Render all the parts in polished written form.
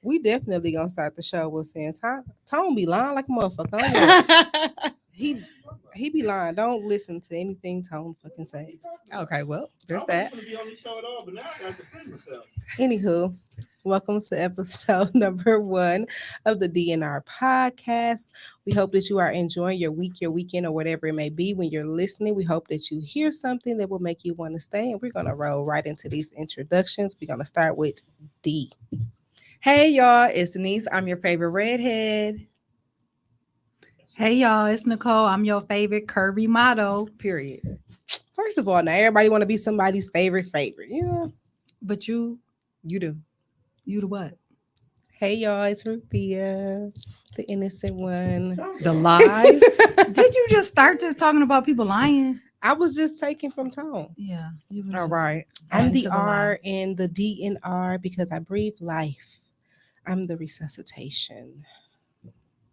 We definitely gonna start the show with saying Tone be lying like a motherfucker. I don't know. He he be lying. Don't listen to anything Tone fucking says. Okay, well, I there's wasn't that. going to be on this show at all, but now I got to defend myself. Anywho, welcome to episode number 1 of the D.N.R podcast. We hope that you are enjoying your week, your weekend, or whatever it may be when you're listening. We hope that you hear something that will make you want to stay. And we're gonna roll right into these introductions. We're gonna start with D. Hey, y'all, it's Denise. I'm your favorite redhead. Hey y'all, it's Nicole. I'm your favorite curvy model. Period. First of all, now everybody want to be somebody's favorite. You know. But you You do. the what? Hey y'all, it's Ruthia, the innocent one. The lies. Did you just start this talking about people lying? I was just taking from Tone. Yeah. You was All just right. I'm adding the to lie. R in the D.N.R because I breathe life. I'm the resuscitation.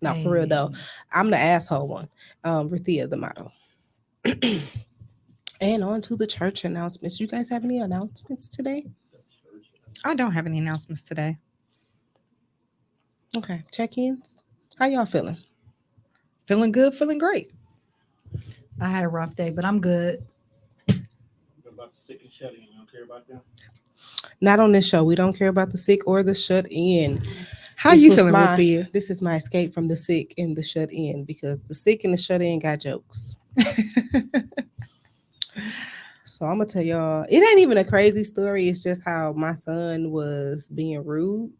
No, for real though. I'm the asshole one. Ruthia, the model. And on to the church announcements. You guys have any announcements today? I don't have any announcements today. Okay, check-ins. How y'all feeling? Feeling good, feeling great. I had a rough day, but I'm good. About the sick and shut in. You don't care about them? Not on this show. We don't care about the sick or the shut in. How This you was feeling, Ruthia? This is my escape from the sick and the shut in because the sick and the shut in got jokes. So I'm gonna tell y'all, it ain't even a crazy story. It's just how my son was being rude.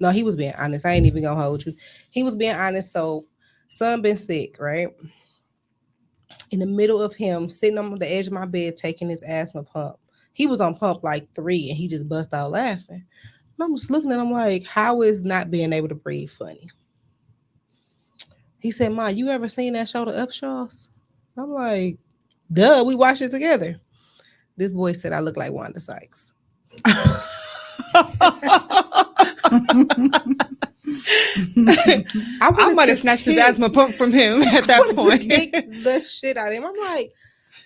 No, he was being honest. I ain't even gonna hold you. He was being honest. So, son been sick, right? In the middle of him sitting on the edge of my bed taking his asthma pump. He was on pump like 3, and he just bust out laughing. And I'm just looking at him like, how is not being able to breathe funny? He said, "Ma, you ever seen that show, The Upshaws?" I'm like, "Duh, we watched it together." This boy said I look like Wanda Sykes. I might have snatched his asthma pump from him at that point. Kick the shit out of him. I'm like,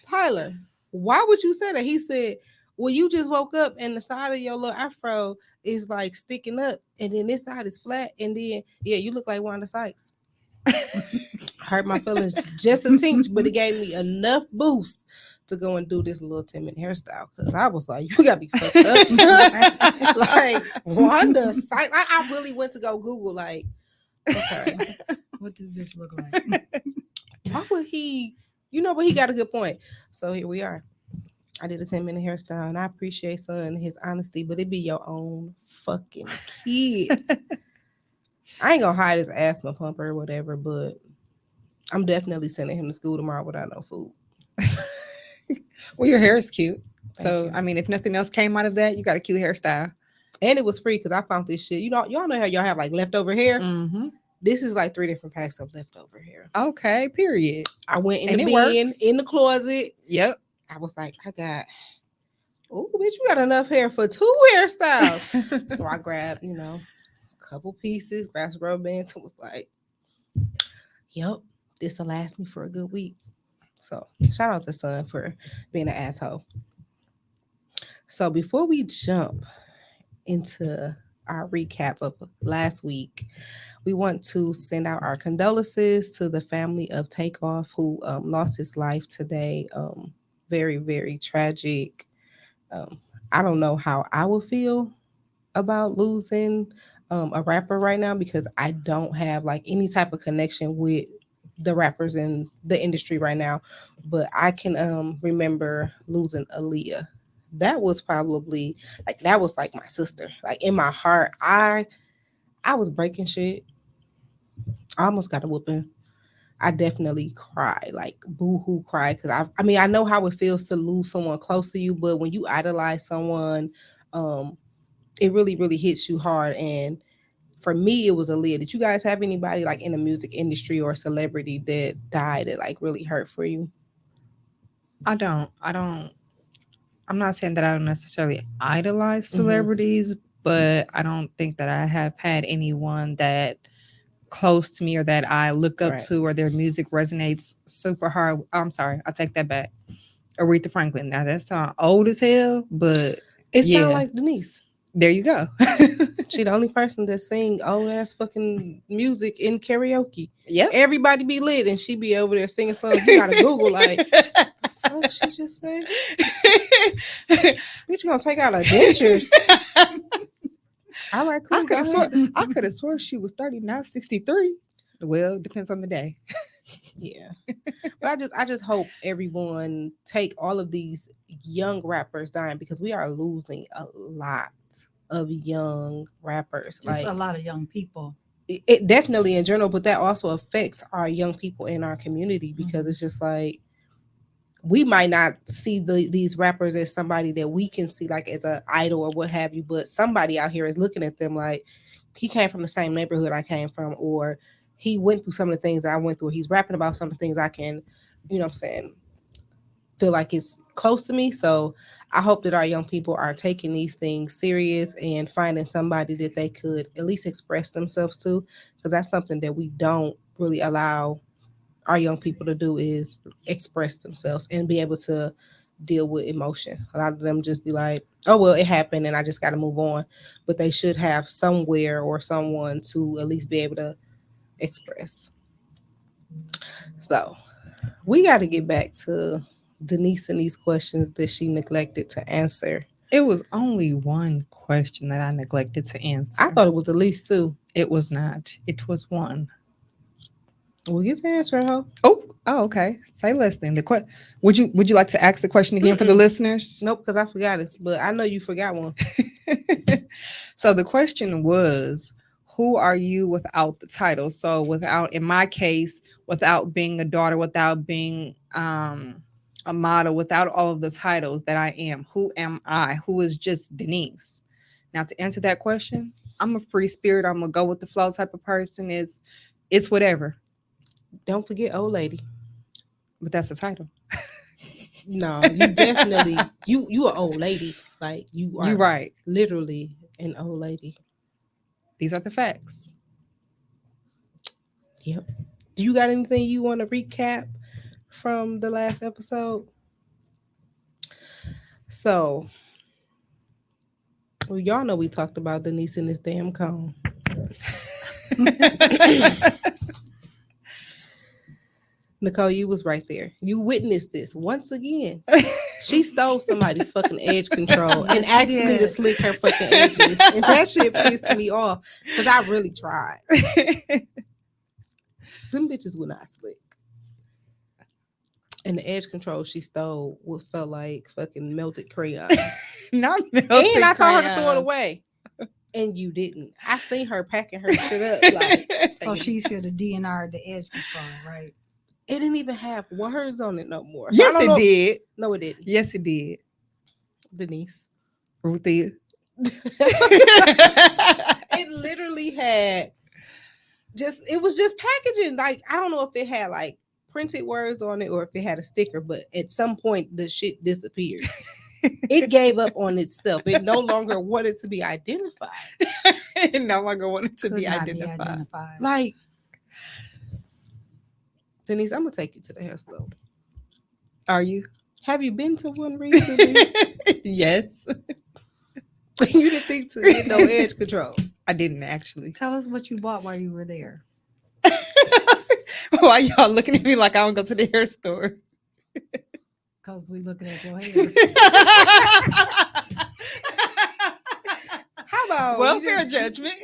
Tyler, why would you say that? He said, well, you just woke up and the side of your little afro is like sticking up, and then this side is flat, and then yeah, you look like Wanda Sykes. Hurt my feelings just a tinch, but it gave me enough boost to go and do this little 10-minute hairstyle because I was like, you gotta be fucked up. Like Wanda Sykes. I really went to go Google, like, okay, What does this look like? why would he? You know, but he got a good point. So here we are. I did a 10-minute hairstyle, and I appreciate son his honesty, but it be your own fucking kids. I ain't gonna hide his asthma pump or whatever, but I'm definitely sending him to school tomorrow without no food. Well, your hair is cute. Thank So, you. I mean, if nothing else came out of that, you got a cute hairstyle. And it was free because I found this shit. You know, y'all know how y'all have like leftover hair. Mm-hmm. This is like 3 different packs of leftover hair. Okay, period. I went in And the it bin, works. in the closet. Yep. I was like, oh, bitch, you got enough hair for 2 hairstyles. So I grabbed, a couple pieces, grabbed some rubber bands, and was like, yep, this will last me for a good week. So shout out to son for being an asshole. So before we jump into our recap of last week, we want to send out our condolences to the family of Takeoff who lost his life today. Very, very tragic. Um, I don't know how I would feel about losing a rapper right now because I don't have like any type of connection with the rappers in the industry right now. But I can remember losing Aaliyah. That was probably that was like my sister. Like in my heart, I was breaking shit. I almost got a whooping. I definitely cried, like boo-hoo cry, because I mean I know how it feels to lose someone close to you, but when you idolize someone, um, it really, really hits you hard. And for me, it was Aaliyah. Did you guys have anybody like in the music industry or a celebrity that died that like really hurt for you? I don't. I'm not saying that I don't necessarily idolize Mhm. celebrities, but I don't think that I have had anyone that close to me or that I look up Right. to or their music resonates super hard. I'm sorry, I take that back. Aretha Franklin. Now that sounds old as hell, but It sounds yeah, like Denise. There you go. She the only person that sing old ass fucking music in karaoke. Yep. Everybody be lit and she be over there singing songs. You gotta Google like, the fuck she just said? Bitch, you gonna take out her dentures? All right, cool. I could have Go ahead. sworn I could have sworn she was 30, now 63. Well, depends on the day. Yeah, but I just hope everyone take all of these young rappers dying, because we are losing a lot of young rappers. Just Like a lot of young people. it definitely in general, but that also affects our young people in our community, because it's just like we might not see these rappers as somebody that we can see like as an idol or what have you, but somebody out here is looking at them like, he came from the same neighborhood I came from, or he went through some of the things that I went through. He's rapping about some of the things I can, you know what I'm saying, feel like it's close to me. So I hope that our young people are taking these things serious and finding somebody that they could at least express themselves to, because that's something that we don't really allow our young people to do, is express themselves and be able to deal with emotion. A lot of them just be like, oh well, it happened and I just got to move on, but they should have somewhere or someone to at least be able to express. So we got to get back to Denise and these questions that she neglected to answer. It was only one question that I neglected to answer. I thought it was at least two. It was not. It was one. We'll get to answering, ho. Oh, okay. Say less then. Would you like to ask the question again for the listeners? Nope, because I forgot it, but I know you forgot one. So the question was, who are you without the title? So without, in my case, without being a daughter, without being a model, without all of the titles that I am, who am I? Who is just Denise? Now, to answer that question, I'm a free spirit. I'm a go with the flow type of person. It's whatever. Don't forget old lady. But that's a title. No, you definitely you an old lady. Like you are You're right. literally an old lady. These are the facts. Yep. Do you got anything you want to recap from the last episode? So, well, y'all know we talked about Denise and this damn cone. Nicole, you was right there. You witnessed this once again. She stole somebody's fucking edge control and Yes, she asked me to did. slick her fucking edges. And that shit pissed me off because I really tried. Them bitches were not slick. And the edge control she stole felt like fucking melted crayons. Not And I told her to throw it away. And you didn't. I seen her packing her shit up. Like, So she should have D.N.R the edge control, right? it didn't even have words on it no more. So Yes, it did. No, it didn't. Yes, it did. Denise. Ruthie. It literally had it was just packaging. Like, I don't know if it had like printed words on it or if it had a sticker, but at some point the shit disappeared. It gave up on itself. It no longer wanted to be identified. It no longer wanted to Could be not identified. Like, Denise, I'm gonna take you to the hair store. Are you? Have you been to one recently? Yes. You didn't think to get no edge control. I didn't actually. Tell us what you bought while you were there. Why y'all looking at me like I don't go to the hair store? Because we looking at your hair. How about Welfare judgment.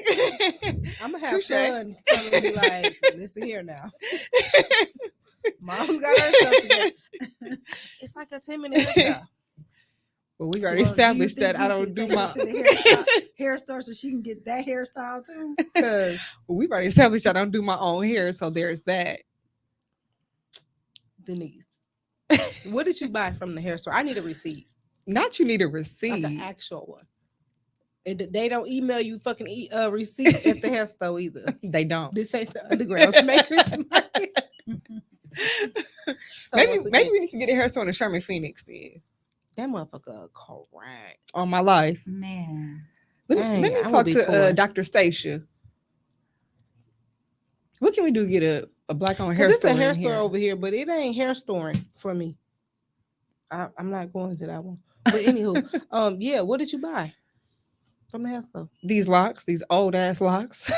I'm gonna have Touche. fun telling me like, listen here now. Mom's got her stuff together. It's like a 10-minute hairstyle. Well, we already established that I don't do my. to the hair store so she can get that hairstyle too. Because Well, we've already established I don't do my own hair, so there's that. Denise, what did you buy from the hair store? I need a receipt, Not you need a like receipt. an actual one. And they don't email you fucking receipts at the hair store either. They don't. This ain't the Underground Makers Market. So maybe once again, maybe we need to get a hair store in the Sherman Phoenix then. that motherfucker correct. On my life. Man. Let Dang, me I would talk be to poor. Dr. Stacia. What can we do to get a black owned hair Because it's store? a hair in store here? over here, but it ain't hair storing for me. I'm not going to that one. But anywho, yeah, what did you buy? from the hair store. These locks, these old ass locks.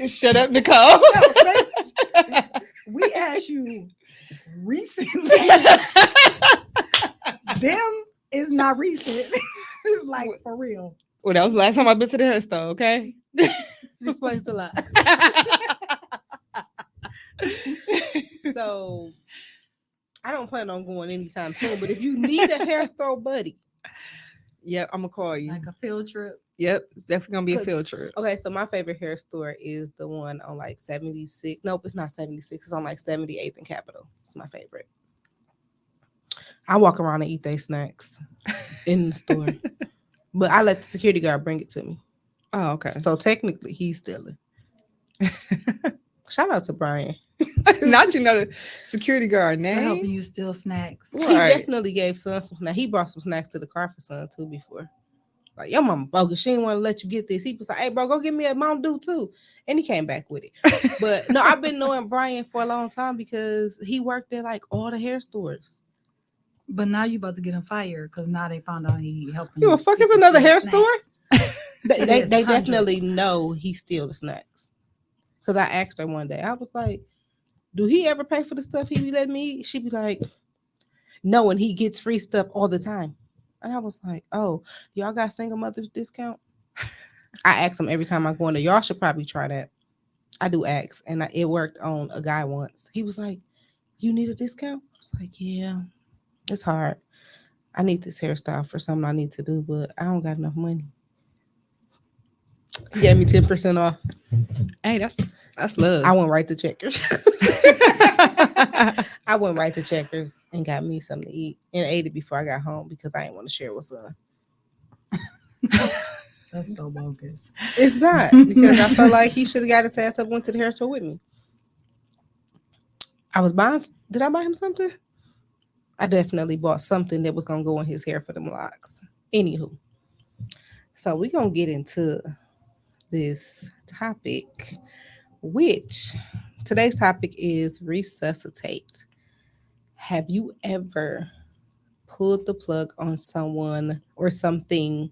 Shut up, Nicole. We asked you recently. Them is not recent. Like for real. Well, that was the last time I've been to the hair store, okay? This explains a lot. So I don't plan on going anytime soon, but if you need a hair store buddy. Yep, I'm gonna call you. Like a field trip. Yep, it's definitely gonna be a 'Cause- field trip. Okay, so my favorite hair store is the one on like 76. Nope, it's not 76. It's on like 78th and Capitol. It's my favorite. I walk around and eat their snacks in the store. But I let the security guard bring it to me. Oh, okay. So technically he's stealing. Shout out to Brian. Not you know the security guard For helping name. you steal snacks. He Right. definitely gave son some. Now he brought some snacks to the car for son too before. Like your mama bogus. She didn't want to let you get this. He was like, "Hey, bro, go get me a Mountain Dew too," and he came back with it. But no, I've been knowing Brian for a long time because he worked at like all the hair stores. But now you about to get him fired because now they found out he helping. You a fuck is people another steal hair snacks. They Yes, definitely hundreds. know he steal the snacks. Cause I asked her one day, I was like, "Do he ever pay for the stuff he be letting me eat?" She be like, "No, and he gets free stuff all the time." And I was like, "Oh, y'all got single mothers discount?" I ask him every time I go in there. Y'all should probably try that. I do ask, and it worked on a guy once. He was like, "You need a discount?" I was like, "Yeah, it's hard. I need this hairstyle for something I need to do, but I don't got enough money." He gave me 10% off. Hey, that's love. I went right to Checkers. I went right to Checkers and got me something to eat and ate it before I got home because I didn't want to share with son. That's so bogus. It's not because I felt like he should have got his ass up, went to the hair store with me. I was buying. Did I buy him something? I definitely bought something that was gonna go in his hair for them locks. Anywho, so we're gonna get into this topic, which today's topic is resuscitate. Have you ever pulled the plug on someone or something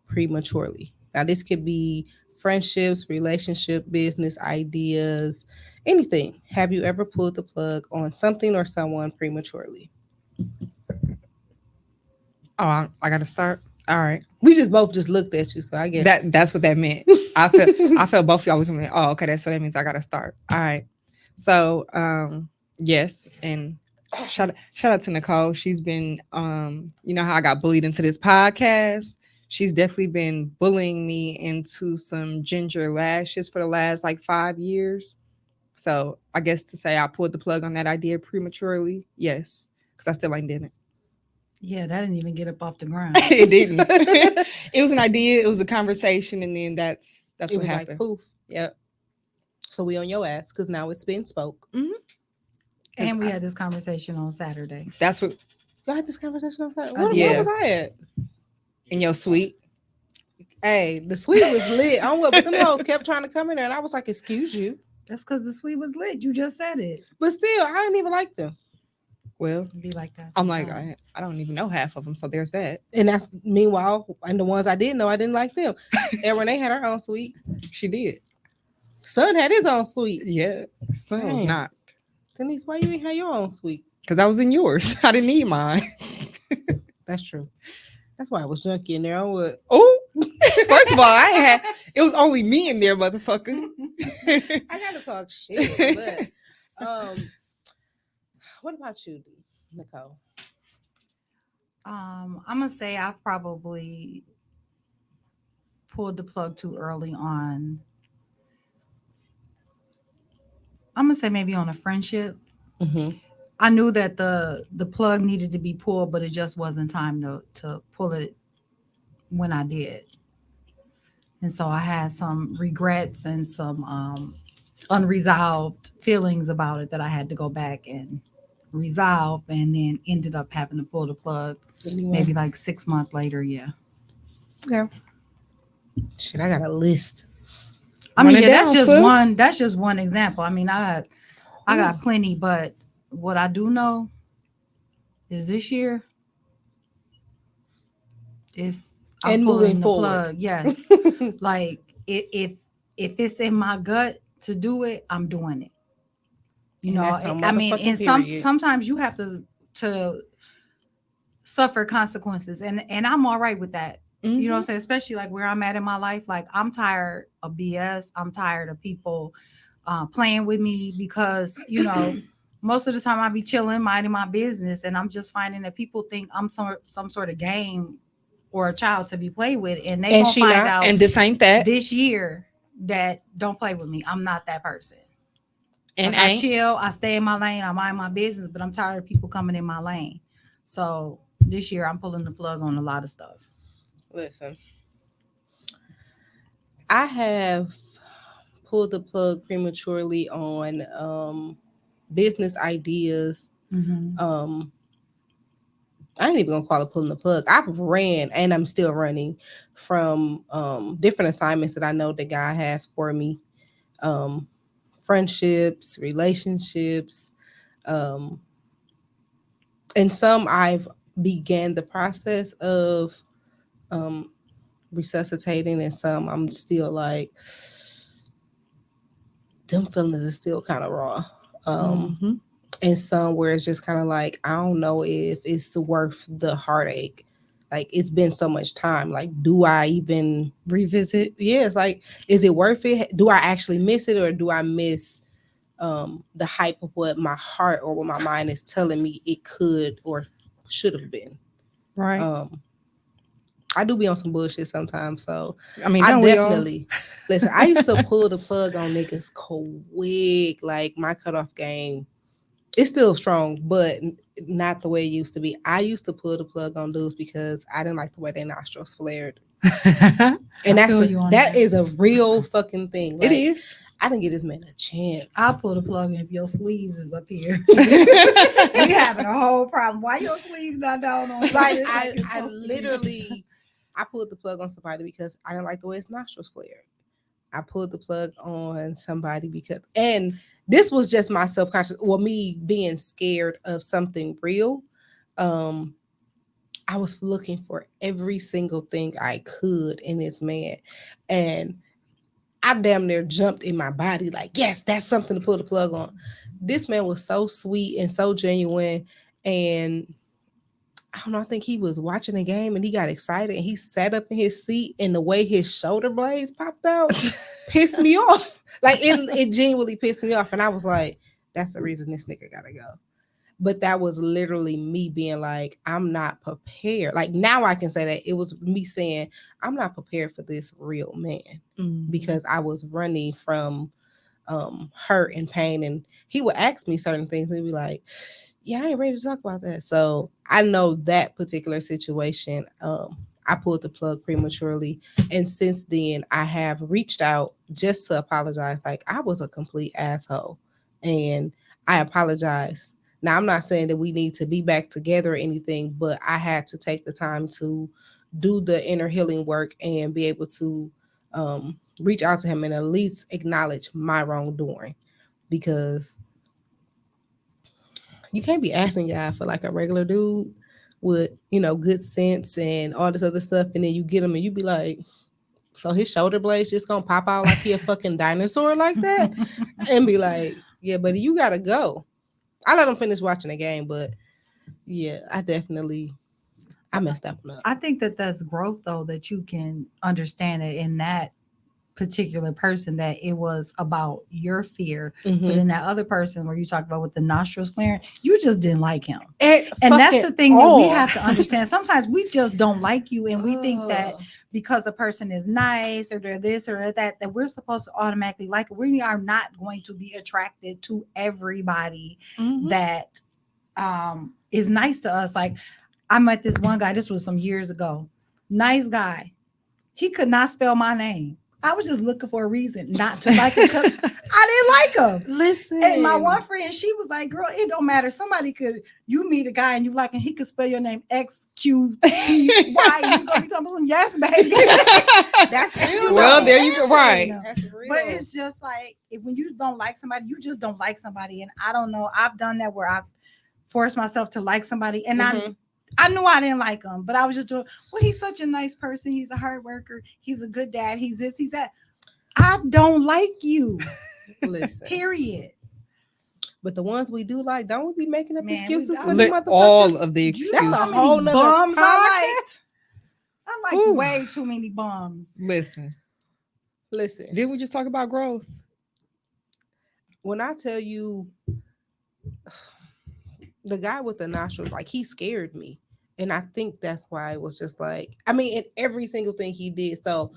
prematurely? Now, this could be friendships, relationship, business ideas, anything. Have you ever pulled the plug on something or someone prematurely? Oh, I gotta start. All right. We just both just looked at you, so I guess That's what that meant. I felt both of y'all looking at me. Oh, okay, so that means I gotta start. All right. So yes, and shout out to Nicole. She's been you know how I got bullied into this podcast. She's definitely been bullying me into some ginger lashes for the last like 5 years. So I guess to say I pulled the plug on that idea prematurely, yes, because I still ain't did it. Yeah, that didn't even get up off the ground. It didn't. It was an idea. It was a conversation, and then that's it what was happened. like poof. Yep. So we on your ass because now it's been spoke. And we had this conversation on Saturday. That's what Y'all had this conversation on Saturday? did. Where was I at? in your suite. Hey, the suite was lit. I don't know, but them hoes kept trying to come in there, and I was like, "Excuse you," That's because the suite was lit. You just said it. but still, I didn't even like them. Well, It'd be like that. I'm like sometimes. I don't even know half of them, so there's that. And that's meanwhile, and the ones I didn't know, I didn't like them. And Renee had her own suite. She did. Son had his own suite. Yeah, son was Dang. not Denise, why you ain't have your own suite? because I was in yours. I didn't need mine. That's true. That's why I was junky in there. I would. Oh, first of all, I ain't had. It was only me in there, motherfucker. I gotta talk shit, but what about you, Nicole? I'm gonna say I probably pulled the plug too early on. I'm gonna say maybe on a friendship. Mm-hmm. I knew that the plug needed to be pulled, but it just wasn't time to pull it when I did. And so I had some regrets and some unresolved feelings about it that I had to go back and resolve, and then ended up having to pull the plug Anyway, maybe like 6 months later. Yeah. okay. Shit, I got a list. I mean, Run it yeah, that's down, just sis. one. That's just one example. I mean, I got plenty, but what I do know is this year I'm And pulling moving the forward. plug. Yes. Like if it's in my gut to do it, I'm doing it. You And know, that's on I mean, motherfucking and period. sometimes you have to suffer consequences, and I'm all right with that. You know what I'm Mhm. saying? Especially like where I'm at in my life. Like I'm tired of BS. I'm tired of people playing with me because most of the time I be chilling, minding my business, and I'm just finding that people think I'm some sort of game or a child to be played with, and they And gonna she find not. out And this ain't that. this year that don't play with me. I'm not that person. And Like I ain't. chill, I stay in my lane, I mind my business, but I'm tired of people coming in my lane. So this year I'm pulling the plug on a lot of stuff. Listen, I have pulled the plug prematurely on business ideas. Mm-hmm. Um, I ain't even gonna call it pulling the plug. I've ran and I'm still running from different assignments that I know that God has for me. Um, friendships, relationships, um, and some I've began the process of um, resuscitating, and some I'm still like, them feelings is still kind of raw. Mm-hmm. And some where it's just kind of like, I don't know if it's worth the heartache. Like, it's been so much time. Like, do I even Revisit. yeah, it's like, is it worth it? Do I actually miss it, or do I miss the hype of what my heart or what my mind is telling me it could or should have been? Right. Um, I do be on some bullshit sometimes, so I mean, I don't we all? definitely listen. I used to pull the plug on niggas quick. Like, my cutoff game, it's still strong, but not the way it used to be. I used to pull the plug on dudes because I didn't like the way their nostrils flared, and I feel you on that that. is a real fucking thing. It Like, is. I didn't give this man a chance. I'll pull the plug in if your sleeves is up here. We having a whole problem. Why your sleeves not down on Like, this I, it's I supposed to be? literally, I pulled the plug on somebody because I didn't like the way his nostrils flared. I pulled the plug on somebody because, and this was just my self conscious, or me being scared of something real. Um, I was looking for every single thing I could in this man, and I damn near jumped in my body like, yes, that's something to pull the plug on. This man was so sweet and so genuine, and I don't know. I think he was watching the game and he got excited and he sat up in his seat, and the way his shoulder blades popped out pissed me off. Like, it genuinely pissed me off, and I was like, "That's the reason this nigga gotta go." But that was literally me being like, I'm not prepared. Like, now I can say that it was me saying, I'm not prepared for this real man, because I was running from hurt and pain, and he would ask me certain things and he'd be like, yeah, I ain't ready to talk about that. So I know that particular situation, I pulled the plug prematurely, and since then I have reached out just to apologize. Like, I was a complete asshole, and I apologize. Now, I'm not saying that we need to be back together or anything, but I had to take the time to do the inner healing work and be able to reach out to him and at least acknowledge my wrongdoing, because you can't be asking God for like a regular dude with, good sense and all this other stuff, and then you get him and you be like, so his shoulder blades just gonna pop out like he a fucking dinosaur like that? And be like, yeah, buddy, you gotta go. I let him finish watching the game, but yeah, I messed that one up. I think that that's growth, though, that you can understand it in that particular person, that it was about your fear. But in that other person where you talked about with the nostrils flaring, you just didn't like him. And that's the thing that we have to understand. Sometimes we just don't like you, and we think that because a person is nice or they're this or that we're supposed to automatically like it. We are not going to be attracted to everybody that is nice to us. Like, I met this one guy, this was some years ago. Nice guy. He could not spell my name. I was just looking for a reason not to like him because I didn't like him. Listen. And my one friend, she was like, girl, it don't matter. Somebody you meet a guy and you like him, he could spell your name XQTY. You gonna be talking about some yes, baby. That's real. Well, there you go. Right. That's real. But it's just like, when you don't like somebody, you just don't like somebody. And I don't know. I've done that where I've forced myself to like somebody. And I knew I didn't like him, but I was just doing, well, he's such a nice person. He's a hard worker. He's a good dad. He's this, he's that. I don't like you. Listen. Period. But the ones we do like, don't we be making up Man, excuses I for the Lit motherfuckers? all of the You excuses. know That's a how many whole nother bums I podcast. like? I like Ooh. way too many bums. Listen, Listen, did we just talk about growth? when I tell you the guy with the nostrils, like he scared me. And I think that's why it was just like, I mean, in every single thing he did. So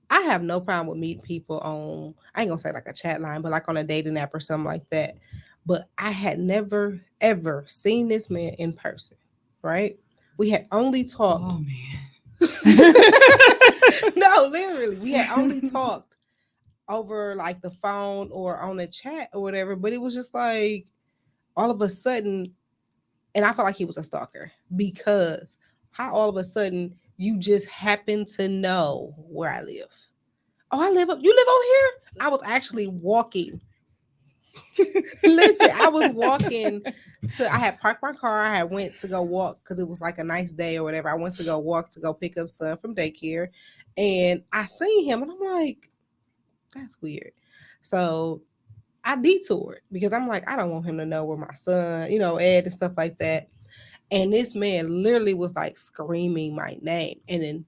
I have no problem with meeting people on, I ain't gonna say like a chat line, but like on a dating app or something like that. But I had never, ever seen this man in person, right? We had only talked. Oh man. No, literally, we had only talked over like the phone or on the chat or whatever. But it was just like all of a sudden, and I felt like he was a stalker because how all of a sudden you just happen to know where I live. Oh, you live over here? I was actually walking. Listen, I was walking I had parked my car. I had went to go walk because it was like a nice day or whatever. I went to go walk to go pick up son from daycare. And I seen him and I'm like, that's weird. So I detoured because I'm like, I don't want him to know where my son, Ed and stuff like that. And this man literally was like screaming my name. And then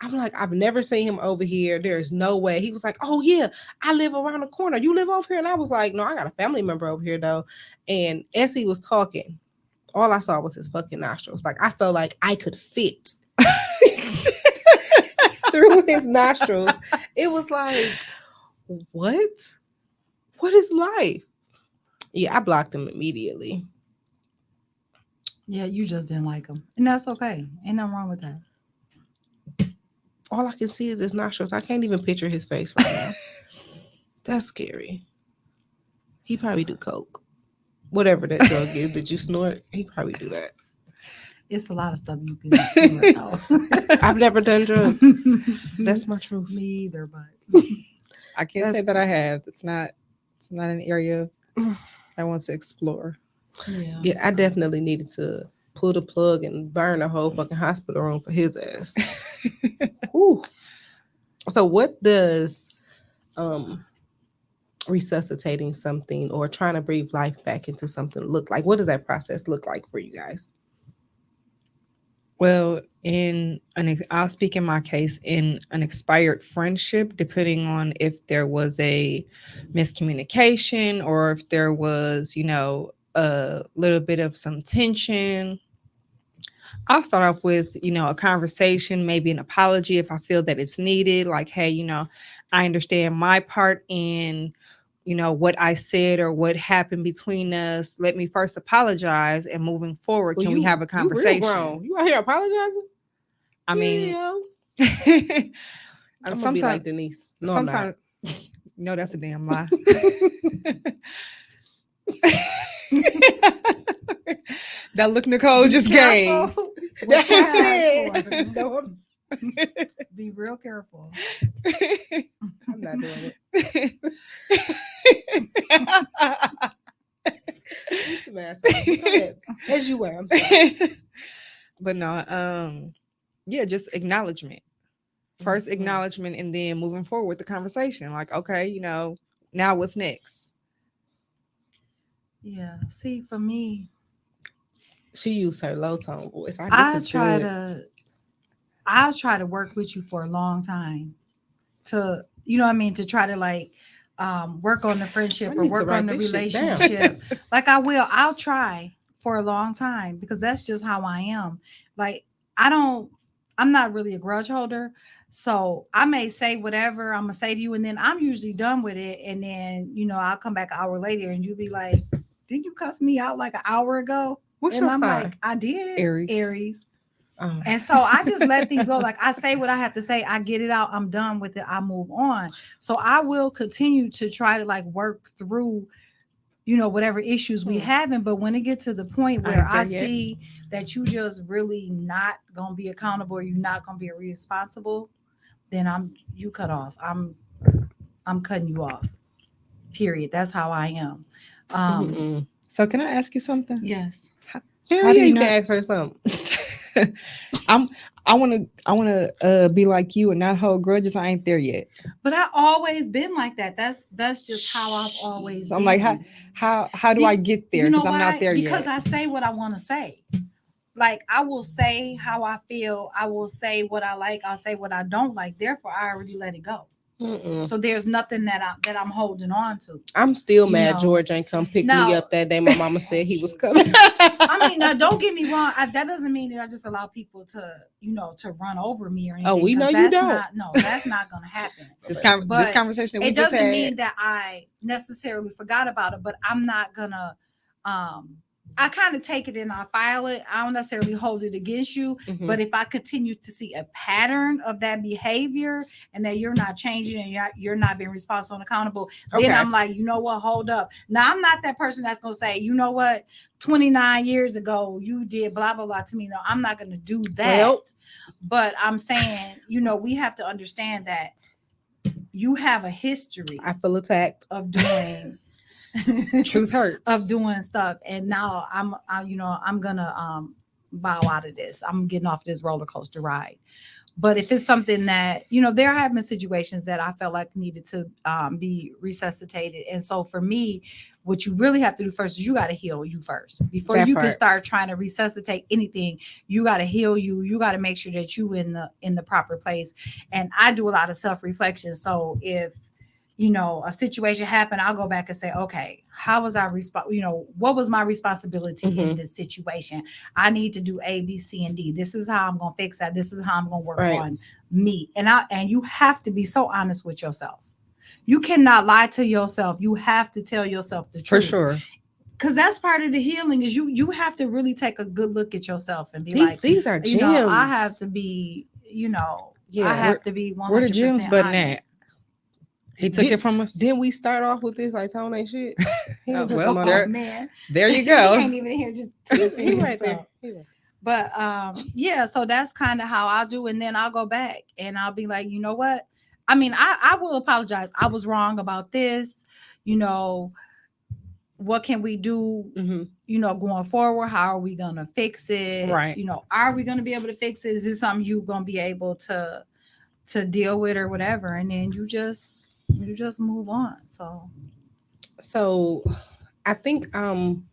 I'm like, I've never seen him over here. There's no way. He was like, oh yeah, I live around the corner. You live over here? And I was like, no, I got a family member over here though. And as he was talking, all I saw was his fucking nostrils. Like I felt like I could fit through his nostrils. It was like, what? What is life? Yeah, I blocked him immediately. Yeah, you just didn't like him. And that's okay. Ain't nothing wrong with that. All I can see is his nostrils. I can't even picture his face right now. That's scary. He probably do coke. Whatever that drug is that you snort, he probably do that. It's a lot of stuff you can see. I've never done drugs. That's my truth. Me either, but I can't say that I have. It's not an area I want to explore. Yeah, I definitely needed to pull the plug and burn the whole fucking hospital room for his ass. Whew. So what does resuscitating something or trying to breathe life back into something look like? What does that process look like for you guys? Well, I'll speak in my case, in an expired friendship, depending on if there was a miscommunication or if there was, a little bit of some tension. I'll start off with, a conversation, maybe an apology if I feel that it's needed. Like, hey, I understand my part in, what I said or what happened between us. Let me first apologize, and moving forward, can we have a conversation? You real grown. You out here apologizing? I mean, I'm gonna be like Denise. No, sometimes, no, that's a damn lie. That look Nicole just gave. That's what I said. No, be real careful. I'm not doing it. You some asshole. Go ahead. As you were. I'm sorry. But no, yeah, just acknowledgement. First acknowledgement, and then moving forward with the conversation. Like, okay, now what's next? Yeah. See, for me, she used her low tone voice. I'll try to work with you for a long time to, to try to like work on the friendship or work on the relationship. Like I'll try for a long time because that's just how I am. Like I'm not really a grudge holder. So I may say whatever I'm gonna say to you, and then I'm usually done with it. And then, I'll come back an hour later and you'll be like, didn't you cuss me out like an hour ago? What's and your I'm sign? like, I did. Aries. Oh. And so I just let things go. Like I say what I have to say. I get it out. I'm done with it. I move on. So I will continue to try to like work through, whatever issues we having. But when it gets to the point where I see that you just really not going to be accountable, or you're not going to be responsible, then you cut off. I'm cutting you off. Period. That's how I am. So can I ask you something? Yes. Hell How do yeah, you you can not? ask her something. I'm. I wanna be like you and not hold grudges. I ain't there yet. But I always been like that. That's just how I've always So I'm been. like, how do I get there? You know Because I'm not why? there Because yet. I say what I want to say. Like I will say how I feel. I will say what I like. I'll say what I don't like. Therefore, I already let it go. Mm-mm. So there's nothing that I'm holding on to. I'm still You mad know. George ain't come pick me Now, up that day. My mama said he was coming. I mean, now don't get me wrong. That doesn't mean that I just allow people to run over me or Oh, anything. we know Because you that's don't. not, no, that's not going to happen. This But conversation that we it just doesn't had. mean that I necessarily forgot about it. But I'm not gonna. I kind of take it and I file it. I don't necessarily hold it against you. Mhm. But if I continue to see a pattern of that behavior and that you're not changing and you're not being responsible and accountable, then Okay. I'm like, you know what? Hold up. Now I'm not that person that's gonna say, you know what? 29 years ago you did blah blah blah to me. No, I'm not gonna do that. Well, But I'm saying, we have to understand that you have a history I feel attacked. of doing Truth hurts. of doing stuff, and now I'm gonna bow out of this. I'm getting off this roller coaster ride. But if it's something that there have been situations that I felt like needed to be resuscitated, and so for me, what you really have to do first is you got to heal you first before That you can part. start trying to resuscitate anything. You got to heal you. You got to make sure that you in the proper place. And I do a lot of self reflection. So if a situation happened, I'll go back and say, okay, how was I what was my responsibility in Mhm. this situation? I need to do A, B, C, and D. This is how I'm gonna fix that. This is how I'm gonna work Right. on me. And you have to be so honest with yourself. You cannot lie to yourself. You have to tell yourself the For truth. sure. Because that's part of the healing is you have to really take a good look at yourself and be like, These are gems. I have to be, I Yeah. have to be 100% Where the gems button at? honest. He took it from us. Didn't we start off with this like Tone ain't shit? He didn't put Well, them on there- there. Man. There you He go. ain't even here just to He defend right there. himself. He right. But yeah, so that's kind of how I'll do. And then I'll go back and I'll be like, you know what? I mean, I will apologize. I was wrong about this. What can we do? Mhm. Going forward, how are we gonna fix it? Right. Are we gonna be able to fix it? Is this something you gonna be able to deal with or whatever? And then you just move on. So I think I'm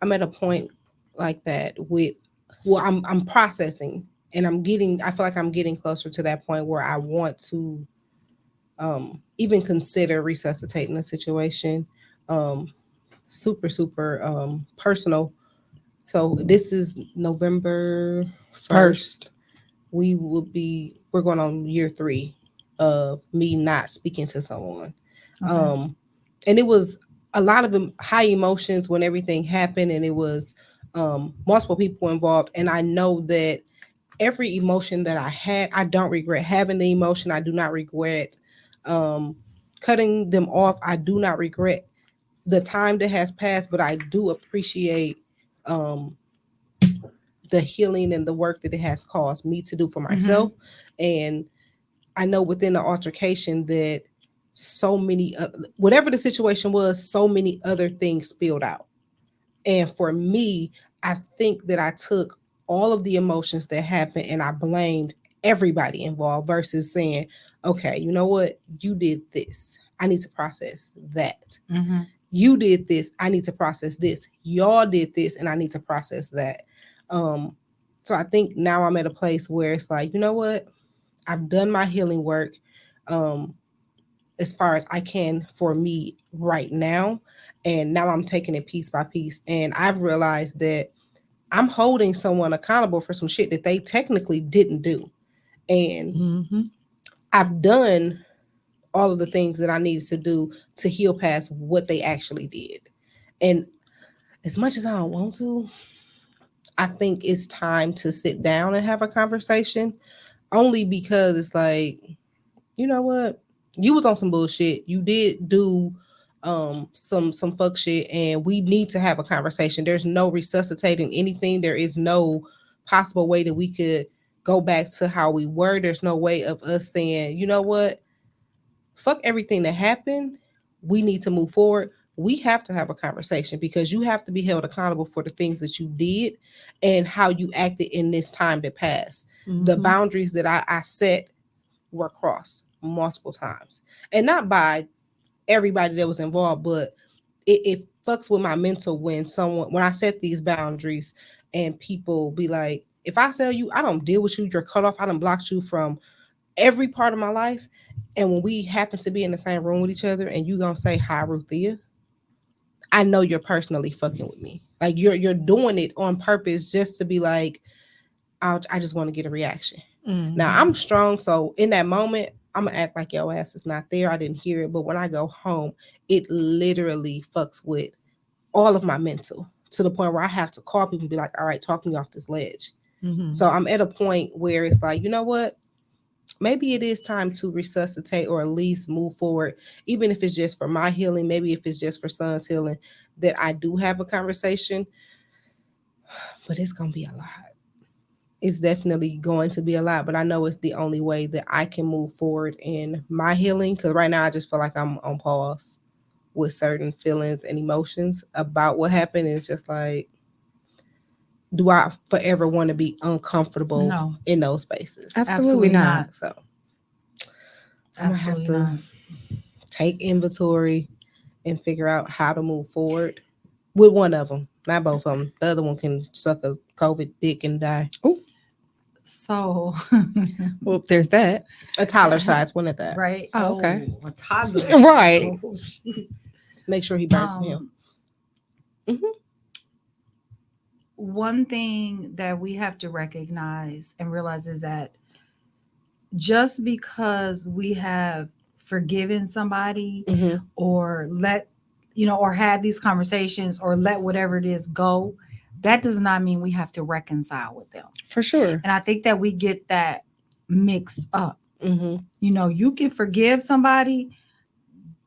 at a point like that with I'm processing and I feel like I'm getting closer to that point where I want to even consider resuscitating the situation. Super personal. So this is November 1st. We're going on year 3 of me not speaking to someone. Okay. And it was a lot of high emotions when everything happened, and it was multiple people involved. And I know that every emotion that I had, I don't regret having the emotion. I do not regret cutting them off. I do not regret the time that has passed, but I do appreciate the healing and the work that it has caused me to do for myself. And I know within the altercation that so many, whatever the situation was, so many other things spilled out. And for me, I think that I took all of the emotions that happened and I blamed everybody involved versus saying, okay, you know what? You did this. I need to process that. Mm-hmm. You did this. I need to process this. Y'all did this and I need to process that. So I think now I'm at a place where it's like, you know what? I've done my healing work as far as I can for me right now. And now I'm taking it piece by piece. And I've realized that I'm holding someone accountable for some shit that they technically didn't do. And I've done all of the things that I needed to do to heal past what they actually did. And as much as I don't want to, I think it's time to sit down and have a conversation, only because it's like, you know what? You was on some bullshit. You did do some fuck shit, and we need to have a conversation. There's no resuscitating anything. There is no possible way that we could go back to how we were. There's no way of us saying, you know what? Fuck everything that happened. We need to move forward. we have to have a conversation because you have to be held accountable for the things that you did and how you acted in this time that passed. The Mhm. boundaries that I set were crossed multiple times, and not by everybody that was involved, but it fucks with my mental when I set these boundaries and people be like, if I tell you I don't deal with you, you're cut off, I done blocked you from every part of my life. And when we happen to be in the same room with each other and you gonna say hi Ruthia, I know you're personally fucking with me. Like you're doing it on purpose just to be like, I just want to get a reaction. Now Mhm. I'm strong, so in that moment, I'm gonna act like your ass is not there. I didn't hear it, but when I go home, it literally fucks with all of my mental to the point where I have to call people and be like, "All right, talk me off this ledge." Mhm. So I'm at a point where it's like, you know what? Maybe it is time to resuscitate or at least move forward, even if it's just for my healing. Maybe if it's just for Son's healing, that I do have a conversation. But it's gonna be a lot. It's definitely going to be a lot, but I know it's the only way that I can move forward in my healing. Because right now, I just feel like I'm on pause with certain feelings and emotions about what happened. And it's just like, do I forever want to be uncomfortable No, in those spaces? Absolutely not. So I'm gonna have Absolutely to not. take inventory and figure out how to move forward with one of them, not both of them. The other one can suck a COVID dick and die. Oh, So, well, there's that. A Tyler size one at that. right? Oh, okay. A toddler. Right. Oh, shoot. Make sure he burns in him. Mhm. One thing that we have to recognize and realize is that just because we have forgiven somebody Mhm. or or had these conversations or let whatever it is go, that does not mean we have to reconcile with them. For sure. And I think that we get that mixed up. Mhm. You can forgive somebody,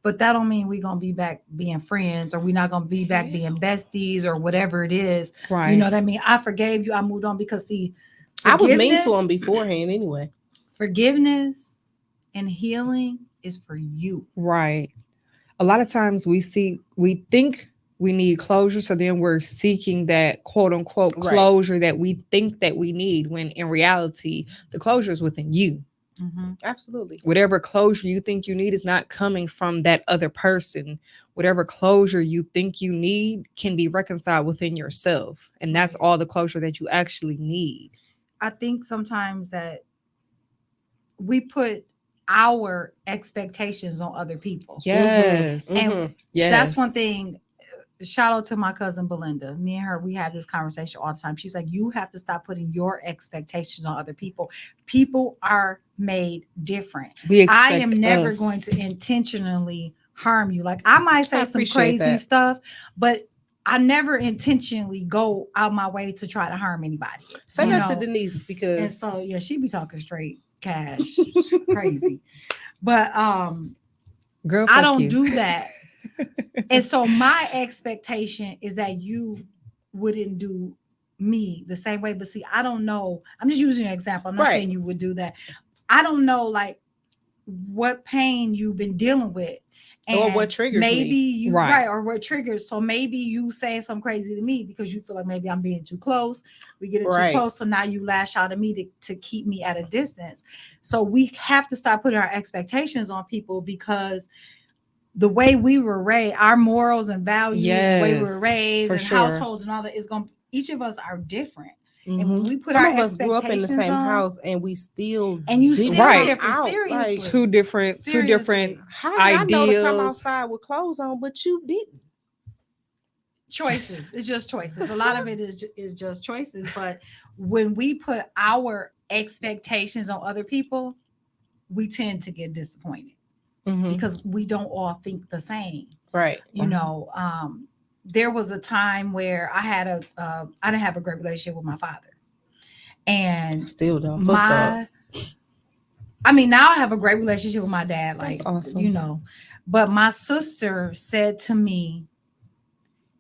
but that don't mean we're gonna be back being friends or we're not gonna be back being besties or whatever it is. Right. You know what I mean? I forgave you, I moved on because see, I was mean to forgiveness- him beforehand anyway. Forgiveness and healing is for you. Right. A lot of times we think we need closure, so then we're seeking that quote unquote Right. closure that we think that we need, when in reality the closure is within you. Absolutely. Whatever closure you think you need is not coming from that other person. Whatever closure you think you need can be reconciled within yourself, and that's Right. all the closure that you actually need. I think sometimes that we put our expectations on other people. Yes. Mhm. And Yes. that's one thing. Shout out to my cousin Belinda. Me and her, we have this conversation all the time. She's like, you have to stop putting your expectations on other people. People are made different. We expect I am never us. going to intentionally harm you. Like I might say I some appreciate crazy that. stuff, but I never intentionally go out my way to try to harm anybody. Say you that to know? Denise And because so yeah, she be talking straight cash. Crazy. But Girl, I fuck don't you. do that. And so my expectation is that you wouldn't do me the same way. But see, I don't know. I'm just using an example. I'm not Right. saying you would do that. I don't know like what pain you've been dealing with. Or what And triggers maybe me. you Right. or what triggers. So maybe you saying something crazy to me because you feel like maybe I'm being too close. We get it Right. too close. So now you lash out at me to keep me at a distance. So we have to stop putting our expectations on people because the way we were raised, our morals and values, the way we were Yes, raised, for and sure. households and all that is going. Each of us are different, and when Mhm. we put some our of us grew up in the expectations same on, house and we still and you didn't still Right. come different. out. Seriously, Like, Two different Seriously. how did I know to come ideals. outside with clothes on, but you didn't? choices. It's just choices. A lot of it is just choices. But when we put our expectations on other people, we tend to get disappointed because we don't all think the same. Right. You know, there was a time where I didn't have a great relationship with my father, and Still don't. Fuck that. I mean, now I have a great relationship with my dad. That's Like, awesome. But my sister said to me,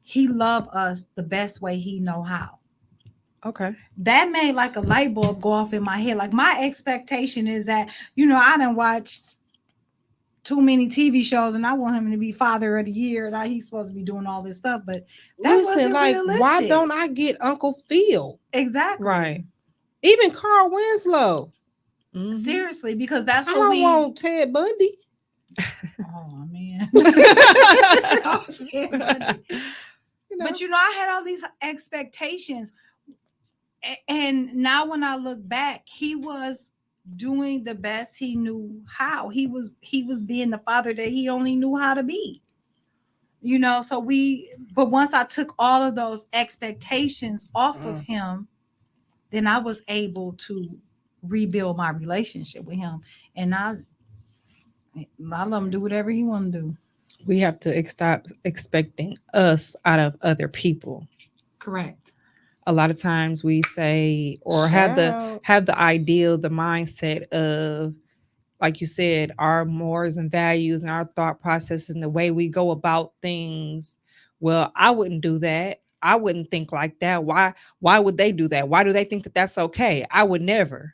he loved us the best way he know how. Okay. That made like a light bulb go off in my head. Like my expectation is that, I done watched too many TV shows, and I want him to be father of the year, and he's supposed to be doing all this stuff, but that Listen, wasn't like, realistic. why don't I get Uncle Phil? Exactly. Right. Even Carl Winslow. Mhm. Seriously, because that's I what don't we. want Ted Bundy. Oh man. You know? But I had all these expectations, and now when I look back, he was doing the best he knew how. He was being the father that he only knew how to be. But once I took all of those expectations off of him, then I was able to rebuild my relationship with him, and I let him do whatever he want to do. We have to stop expecting us out of other people. Correct. A lot of times we say or Child. have the ideal, the mindset of, like you said, our morals and values and our thought process and the way we go about things. Well, I wouldn't do that. I wouldn't think like that. Why would they do that? Why do they think that that's okay? I would never.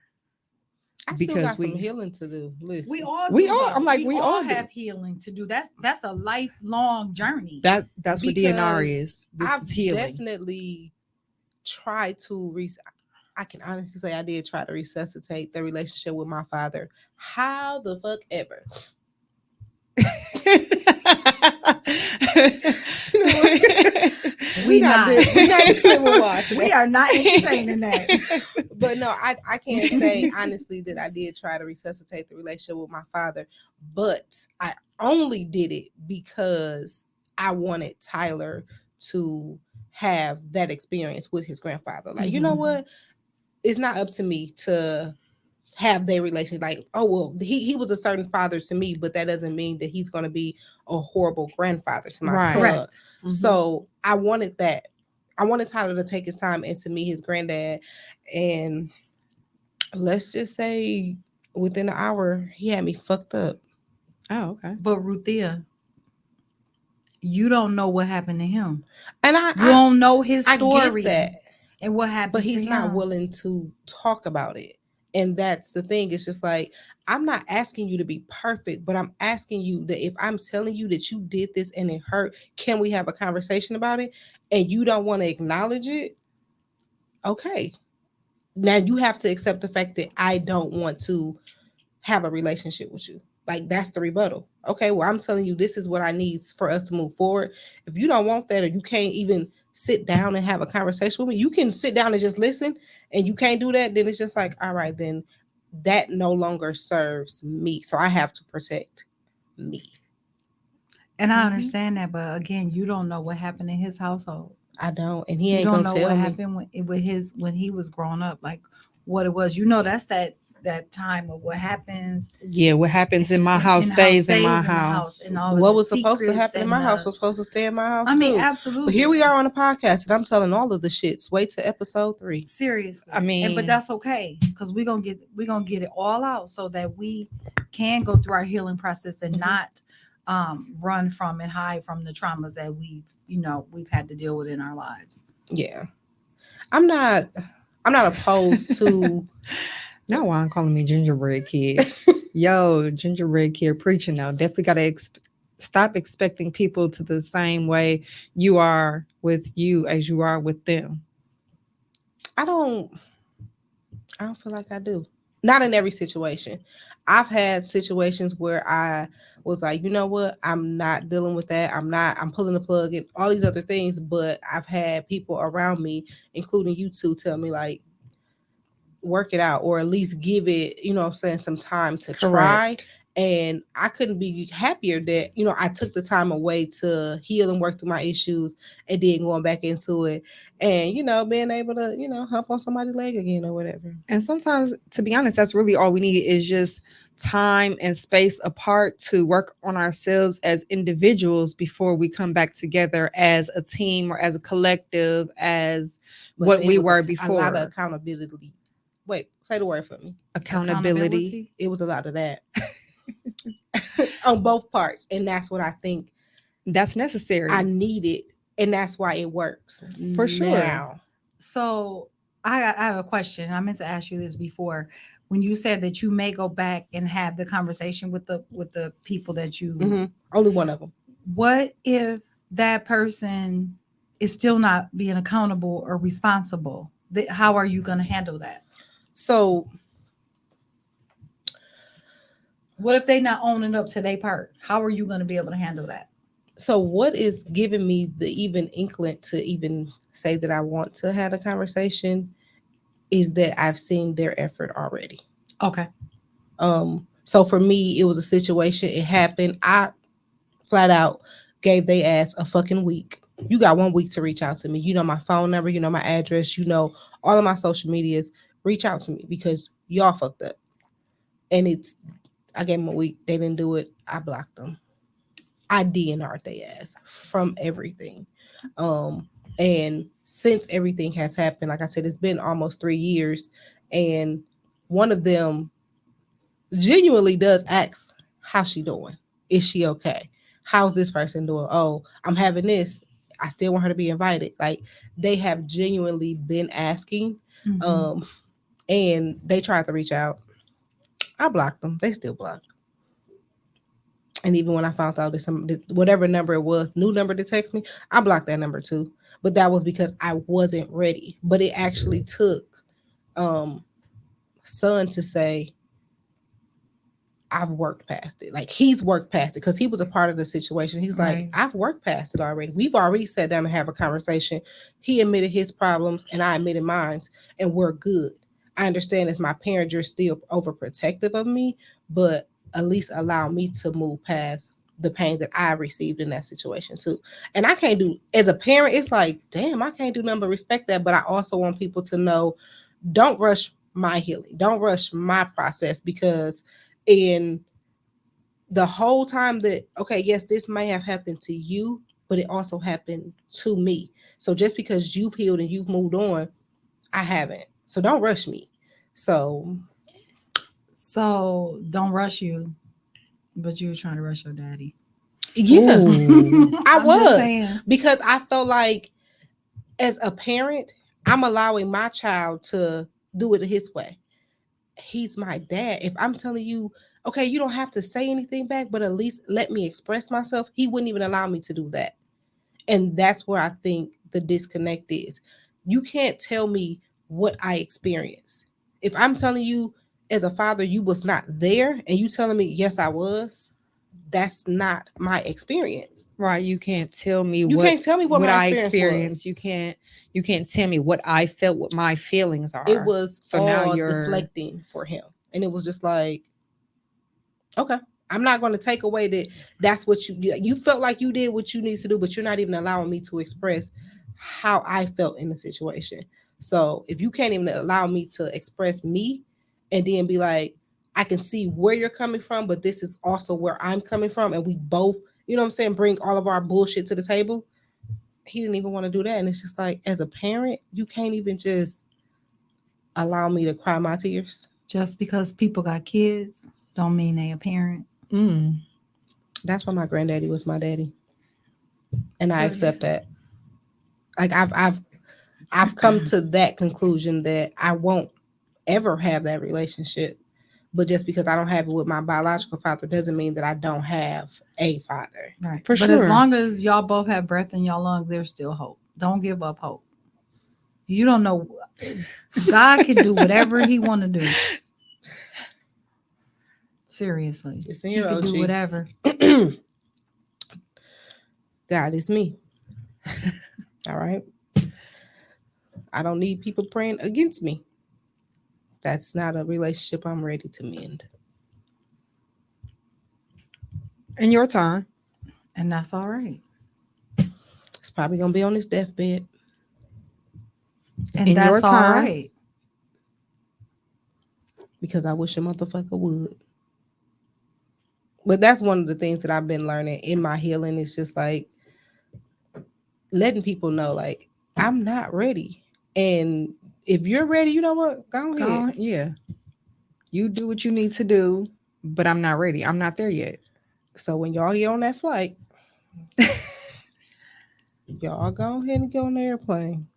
I still Because got some healing to do. Listen, We all We do, all- though. I'm like, we we all all do. have healing to do. That's a lifelong journey. that's what D.N.R because is. This I've is healing. definitely tried to I can honestly say I did try to resuscitate the relationship with my father. How the fuck ever? We not. We not dealing with why today. We are not entertaining that. But no, I can't say honestly that I did try to resuscitate the relationship with my father, but I only did it because I wanted Tyler to have that experience with his grandfather. Like, you know what? It's not up to me to have their relationship. Like, oh well, he was a certain father to me, but that doesn't mean that he's going to be a horrible grandfather to my Right. son. Correct. So I wanted that. I wanted Tyler to take his time and to meet his granddad, and let's just say within an hour he had me fucked up. Oh, okay. But Ruthia, you don't know what happened to him. And You don't know his I story get that, and what happened but he's to not him. willing to talk about it. And that's the thing. It's just like, I'm not asking you to be perfect, but I'm asking you that if I'm telling you that you did this and it hurt, can we have a conversation about it? And you don't want to acknowledge it. Okay. Now you have to accept the fact that I don't want to have a relationship with you. Like, that's the rebuttal. Okay, well, I'm telling you, this is what I need for us to move forward. If you don't want that, or you can't even sit down and have a conversation with me, you can sit down and just listen, and you can't do that, then it's just like, all right, then that no longer serves me. So I have to protect me. And I understand that, but again, you don't know what happened in his household. I don't, and he You ain't don't gonna know tell what me. happened when he was growing up, like what it was. That's that time of what happens. Yeah, what happens in my house stays in my house. And all of What the was supposed to secrets happen in and my house the- was supposed to stay in my house I mean, too. absolutely. But here we are on a podcast, and I'm telling all of the shits. Wait till episode 3. Seriously. I mean- but that's okay, because we're gonna get it all out so that we can go through our healing process and not run from and hide from the traumas that we've had to deal with in our lives. Yeah, I'm not opposed to. Now why I'm calling me gingerbread kid. Yo, gingerbread kid preaching now. Definitely got to stop expecting people to the same way you are with you as you are with them. I don't feel like I do. Not in every situation. I've had situations where I was like, you know what? I'm not dealing with that. I'm pulling the plug and all these other things. But I've had people around me, including you two, tell me like, work it out, or at least give it, you know what I'm saying, some time to try. And I couldn't be happier that, I took the time away to heal and work through my issues, and then going back into it and, being able to, hump on somebody's leg again or whatever. And sometimes, to be honest, that's really all we need is just time and space apart to work on ourselves as individuals before we come back together as a team or as a collective, as what we were before. A lot of accountability. Wait, say the word for me. Accountability. It was a lot of that. On both parts. And that's what I think that's necessary. I needed. And that's why it works. For sure. Now. So I have a question. I meant to ask you this before. when you said that you may go back and have the conversation with the people that you, Only one of them. what if that person is still not being accountable or responsible? How are you going to handle that? So What if they not owning up to their part? How are you going to be able to handle that? so what is giving me the even inkling to even say that I want to have a conversation is that I've seen their effort already. Okay. So for me, it was a situation, it happened. I flat out gave they ass a fucking week. You got 1 week to reach out to me. You know my phone number, you know my address, you know all of my social medias. Reach out to me because y'all fucked up. And I gave them a week. They didn't do it. I blocked them. I D.N.R''d they ass from everything. And since everything has happened, like I said, it's been almost 3 years. And one of them genuinely does ask, how's she doing? Is she okay? How's this person doing? Oh, I'm having this. I still want her to be invited. Like they have genuinely been asking. Mhm. And they tried to reach out. I blocked them. They still blocked. And even when I found out that whatever number it was, new number to text me, I blocked that number too. But that was because I wasn't ready. But it actually took son to say, I've worked past it. Like he's worked past it because he was a part of the situation. He's Right. like, I've worked past it already. We've already sat down and have a conversation. He admitted his problems and I admitted mine, and we're good. I understand as my parent, you're still overprotective of me, but at least allow me to move past the pain that I received in that situation too. And I can't do, as a parent, it's like, damn, I can't do nothing but respect that. But I also want people to know, don't rush my healing. Don't rush my process because in the whole time that, okay, yes, this may have happened to you, but it also happened to me. So just because you've healed and you've moved on, I haven't. So don't rush me. So So don't rush you, but you were trying to rush your daddy. yeah, Ooh. I I'm just was saying. because I felt like as a parent, I'm allowing my child to do it his way. He's my dad. If I'm telling you, okay, you don't have to say anything back, but at least let me express myself, he wouldn't even allow me to do that. And that's where I think the disconnect is. You can't tell me what I experienced. If I'm telling you as a father, you was not there, and you telling me, yes, I was, that's not my experience. Right. You can't tell me You can't tell me what my I experience experienced. was. You can't tell me what I felt, what my feelings are. It was So now all you're deflecting for him. And it was just like, okay, I'm not going to take away that that's what you felt like you did what you need to do, but you're not even allowing me to express how I felt in the situation. So if you can't even allow me to express me and then be like, I can see where you're coming from, but this is also where I'm coming from. And we both, you know what I'm saying, bring all of our bullshit to the table. He didn't even want to do that. And it's just like, as a parent, you can't even just allow me to cry my tears. Just because people got kids don't mean they a parent. mm. That's why my granddaddy was my daddy. And I So, accept that. Like I've come to that conclusion that I won't ever have that relationship. But just because I don't have it with my biological father doesn't mean that I don't have a father. Right. For But as sure. long as y'all both have breath in y'all lungs, there's still hope. Don't give up hope. You don't know. God can do whatever he want to do. Seriously. It's in He your can do OG. whatever. God is me. All right. I don't need people praying against me. That's not a relationship I'm ready to mend. In your time. And that's all right. It's probably gonna be on his deathbed. And In your that's all time. right. Because I wish a motherfucker would. But that's one of the things that I've been learning in my healing. It's just like letting people know, like, I'm not ready. And if you're ready, you know what? Go Go ahead. on, yeah. You do what you need to do, but I'm not ready. I'm not there yet. So when y'all get on that flight, y'all go ahead and get on the airplane.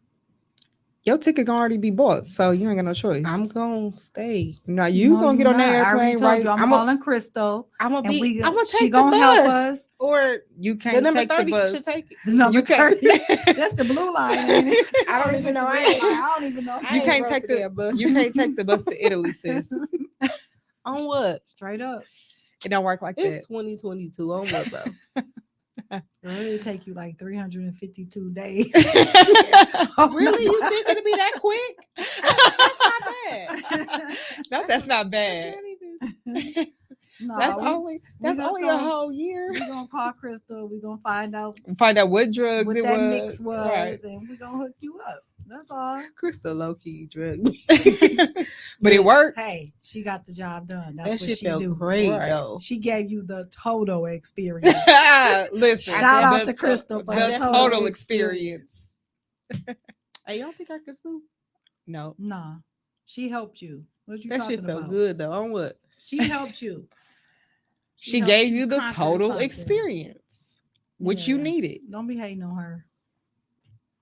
Your ticket gonna already be bought, so you ain't got no choice. I'm gonna stay. Now you gonna get on that I already airplane, told right? you I'm I'm a- calling Crystal. I'm gonna And be. we- I'm gonna she take the gonna help bus, us. or You the can't number take the 30 bus. should take it. The number You can't. 30. That's the blue line, ain't it? I don't Or is even it know. the I red ain't- line? I don't even know. I You ain't can't rode take the the damn bus. you can't take the bus to Italy, sis. On what? Straight up. It don't work like It's that. 2022. On what, bro? Girl, it'll take you like 352 days. Really? You think it'll be that quick? That's not bad. That's not That's bad. not even. No, That's we- only that's just only a gonna- whole year. We're gonna call Crystal. We're gonna find out Find out what drugs what it that was. mix was, Right. and we're gonna hook you up. That's all. Crystal low key drug me. But it worked. Hey, she got the job done. That's That what shit she felt do. great Right. though. She gave you the total experience. Listen, Shout out the to Crystal for the the total total experience. Hey, y'all think I can sue? No, Nah, she helped you. What you That talking shit felt about? good though. On what? She helped you. she helped gave you the conquer total something. experience, which you Yeah. needed. Don't be hating on her.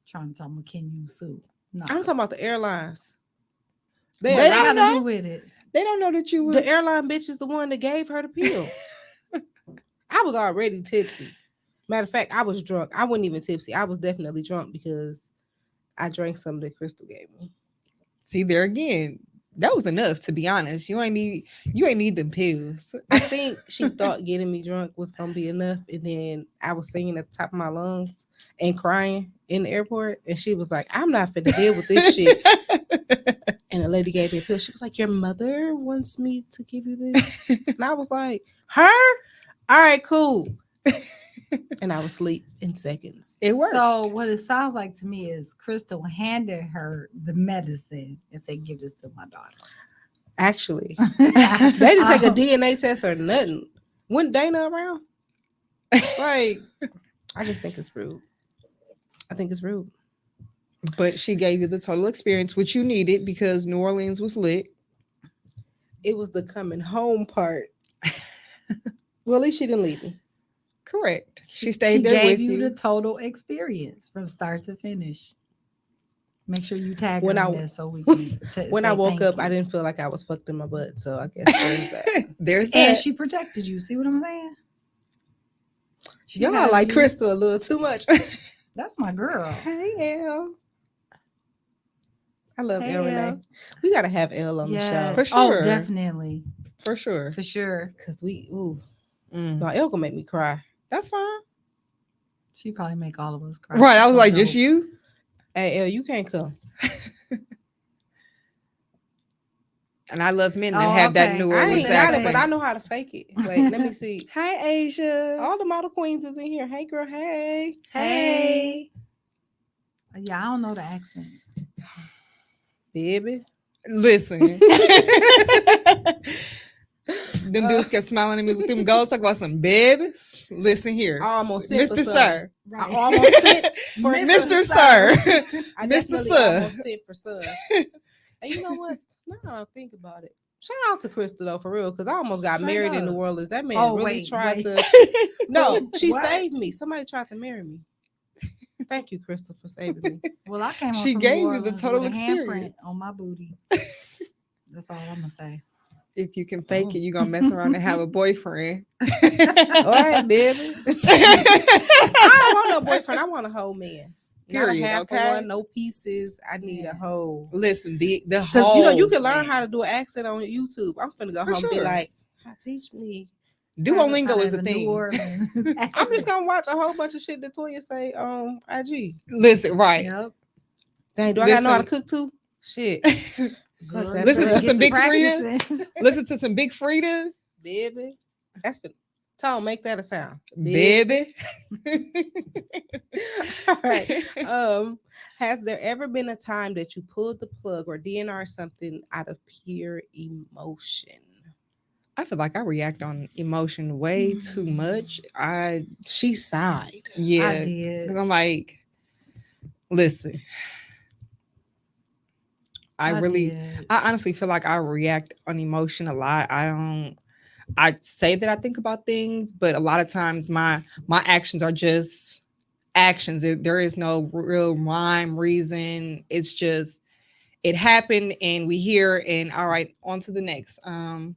Trying to tell me, can you sue? No, I'm talking about the airlines. They what don't got to know. do with it? They don't know that you was. The airline bitch is the one that gave her the pill. I was already tipsy. Matter of fact, I was drunk. I wasn't even tipsy. I was definitely drunk because I drank some that Crystal gave me. See there again. That was enough, to be honest. You ain't need them pills. I think she thought getting me drunk was gonna be enough, and then I was singing at the top of my lungs and crying in the airport, and she was like, "I'm not finna deal with this shit." And the lady gave me a pill. She was like, "Your mother wants me to give you this," and I was like, "Her? All right, cool." And I was asleep in seconds. It worked. So what it sounds like to me is Crystal handed her the medicine and said, "Give this to my daughter." Actually, they didn't take a Oh. DNA test or nothing. Wasn't Dana around? Like, I just think it's rude. I think it's rude. But she gave you the total experience, which you needed because New Orleans was lit. It was the coming home part. Well, at least she didn't leave me. Correct. She stayed She there gave with you you. the total experience from start to finish. Make sure you tag When her I- in this so we can. When say I woke thank up, you. I didn't feel like I was fucked in my butt. So I guess there's that. There's And that. she protected you. See what I'm saying? She Y'all had like you- Crystal a little too much. That's my girl. Hey, Elle. I love Hey, Elle Renee. Elle. We gotta have Elle on the show For Oh, sure. definitely. For sure. For sure. because we. Ooh, Mm. no, Elle gonna make me cry. That's fine. She probably make all of us cry. Right. I She's was so like, just dope. you? Hey, Elle, you can't come. And I love men Oh, that have that okay. New I Orleans ain't got it, accent. but I know how to fake it. Wait, let me see. Hi, Asia. All the model queens is in here. Hey, girl. Hey. Hey. Yeah, I don't know the accent. Baby. Listen. Them dudes kept smiling at me with them goals. Talk about some babies. Listen here. I almost sent for Mr. some. Sir. I almost sent for Mr. some. Sir. I Mr. definitely Sir. almost sent for some. And you know what? Now I don't think about it. Shout out to Crystal though, for real, because I almost got Straight married in up. New Orleans. That man Oh, really wait, tried wait. to. No, she What? saved me. Somebody tried to marry me. Thank you, Crystal, for saving me. Well, I came. She She gave gave you the with total a handprint experience. on my booty. That's all I'm gonna say. If you can fake Oh. it, you're going to mess around and have a boyfriend. All right, baby. I don't want no boyfriend. I want a whole man. Not a Period, half okay? of one, no pieces. I need a Yeah. whole. Listen, the Because whole you know you can learn man. how to do an accent on YouTube. I'm finna go For home and be sure. like, teach me. Duolingo Out is of a the New thing. Orleans I'm just accent. gonna watch a whole bunch of shit that Toya say on IG. Listen, right. Yep. Dang, do I gotta know how to Listen. cook too? Shit, Good. that Listen for to us. some Big practicing. Listen to some Big Frida. baby. That's for Tone. Make that a sound, Baby. All right. Has there ever been a time that you pulled the plug or DNR something out of pure emotion? I feel like I react on emotion way too much. She sighed. Yeah. I did. 'Cause I'm like, listen. I did. honestly feel like I react on emotion a lot. I say that I think about things, but a lot of times my actions are just actions. There is no real rhyme, reason. It's just it happened and we hear and all right, on to the next. Can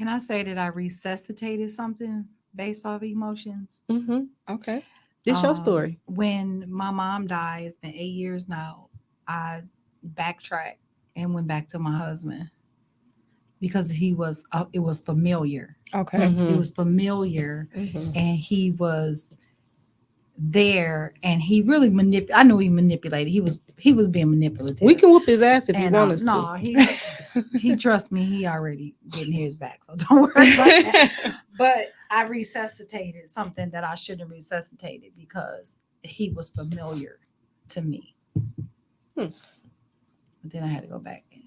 I say that I resuscitated something based off emotions? Mm-hmm. Okay. This your story. When my mom died, it's been 8 years now. I backtracked and went back to my husband because it was familiar. Okay. Mhm. It was familiar, Mhm. and he was there, and he really I knew he manipulated. He was being manipulative. We can whoop his ass if you and want us no, to. he trusts me. He already getting his back, so don't worry about that. But I resuscitated something that I shouldn't have resuscitated because he was familiar to me. But then I had to go back and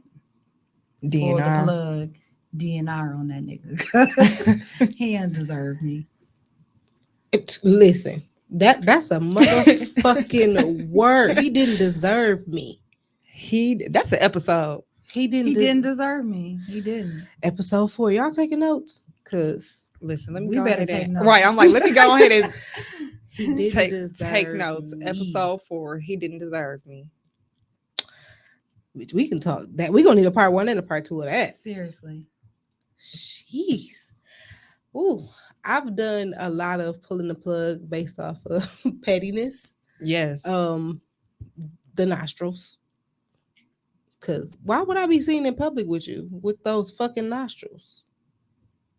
pull the D.N.R. plug, D.N.R. on that nigga because he didn't deserve me. Listen, that's a motherfucking word. He didn't deserve me. That's an episode. He didn't. He didn't deserve me. He didn't. Episode 4. Y'all taking notes? Cause Listen, let me We go better ahead take and notes. right. I'm like, let me go ahead and he didn't take deserve notes. me. Episode 4. He didn't deserve me. Which we can talk that. We're gonna need a part 1 and a part 2 of that. Seriously. Jeez. Ooh, I've done a lot of pulling the plug based off of pettiness. Yes. The nostrils. Cause why would I be seen in public with you with those fucking nostrils?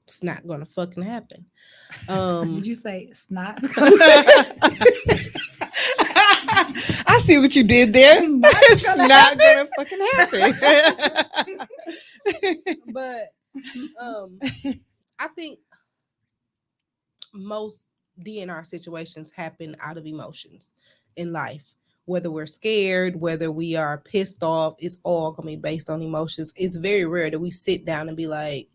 It's not gonna fucking happen. Did you say snot? I see what you did there. It's gonna not gonna fucking happen. But I think most D.N.R. situations happen out of emotions in life. Whether we're scared, whether we are pissed off, it's all gonna be based on emotions. It's very rare that we sit down and be like,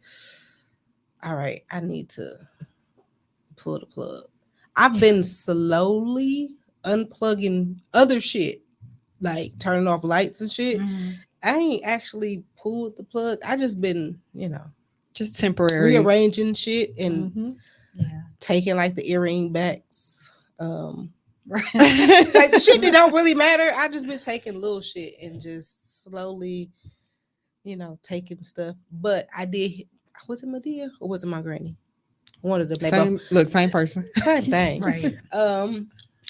all right, I need to pull the plug. I've been slowly unplugging other shit, like turning off lights and shit. Mhm. I ain't actually pulled the plug. I just been, Just temporary. rearranging shit and Mhm. Yeah. taking like the earring backs. Right. Like the shit that don't really matter. I just been taking little shit and just slowly, taking stuff. But I did. Was it Medea or was it my granny? One of them. They both Same person. same thing. Right.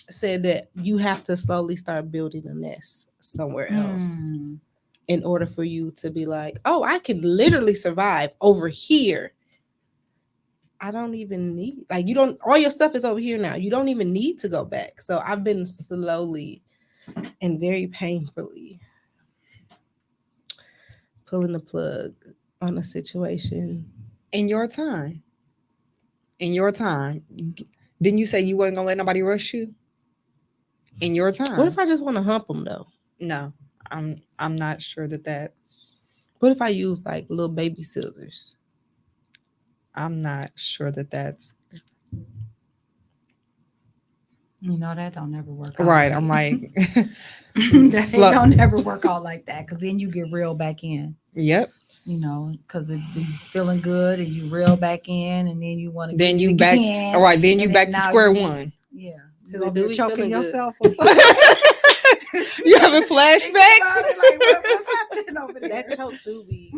Said that you have to slowly start building a nest somewhere else Mm. in order for you to be like, oh, I can literally survive over here. I don't even need, like, you don't, all your stuff is over here now. You don't even need to go back. So I've been slowly and very painfully pulling the plug on a situation. In your time. Didn't you say you wasn't gonna let nobody rush you? In your time. What if I just want to hump them though? No, I'm not sure that's. What if I use like little baby scissors? I'm not sure that's That don't ever work out. right. I'm like, That don't ever work out like that because then you get reeled back in. Yep. Because it be feeling good and you reel back in and then you want to Then get you it back. again. All right. Then you and back then to now square you- one. Yeah. Because You it do be choking feeling good. yourself or something. You having Think about flashbacks? it, like, what's happening over there? That choke do be.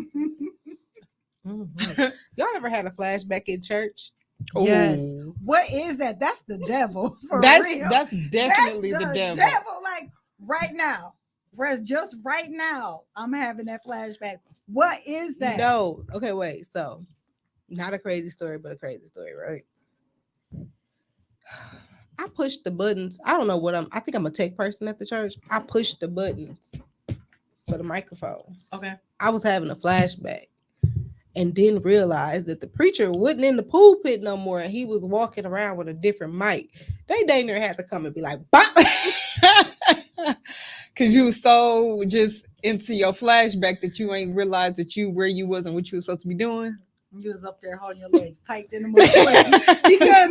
Mhm. Y'all ever had a flashback in church? Yes. Ooh. What is that? That's the devil. For That's real. that's definitely That's the devil. Like right now. Whereas just right now, I'm having that flashback. What is that? No. Okay, wait. So, not a crazy story, but a crazy story, right? I pushed the buttons. I don't know I think I'm a tech person at the church. I pushed the buttons for the microphones. Okay. I was having a flashback and didn't realize that the preacher wasn't in the pulpit no more and he was walking around with a different mic. They dang near had to come and be like, "Bop!" Cause you was so just into your flashback that you ain't realized that you where you was and what you was supposed to be doing. You was up there holding your legs tight in the morning. Because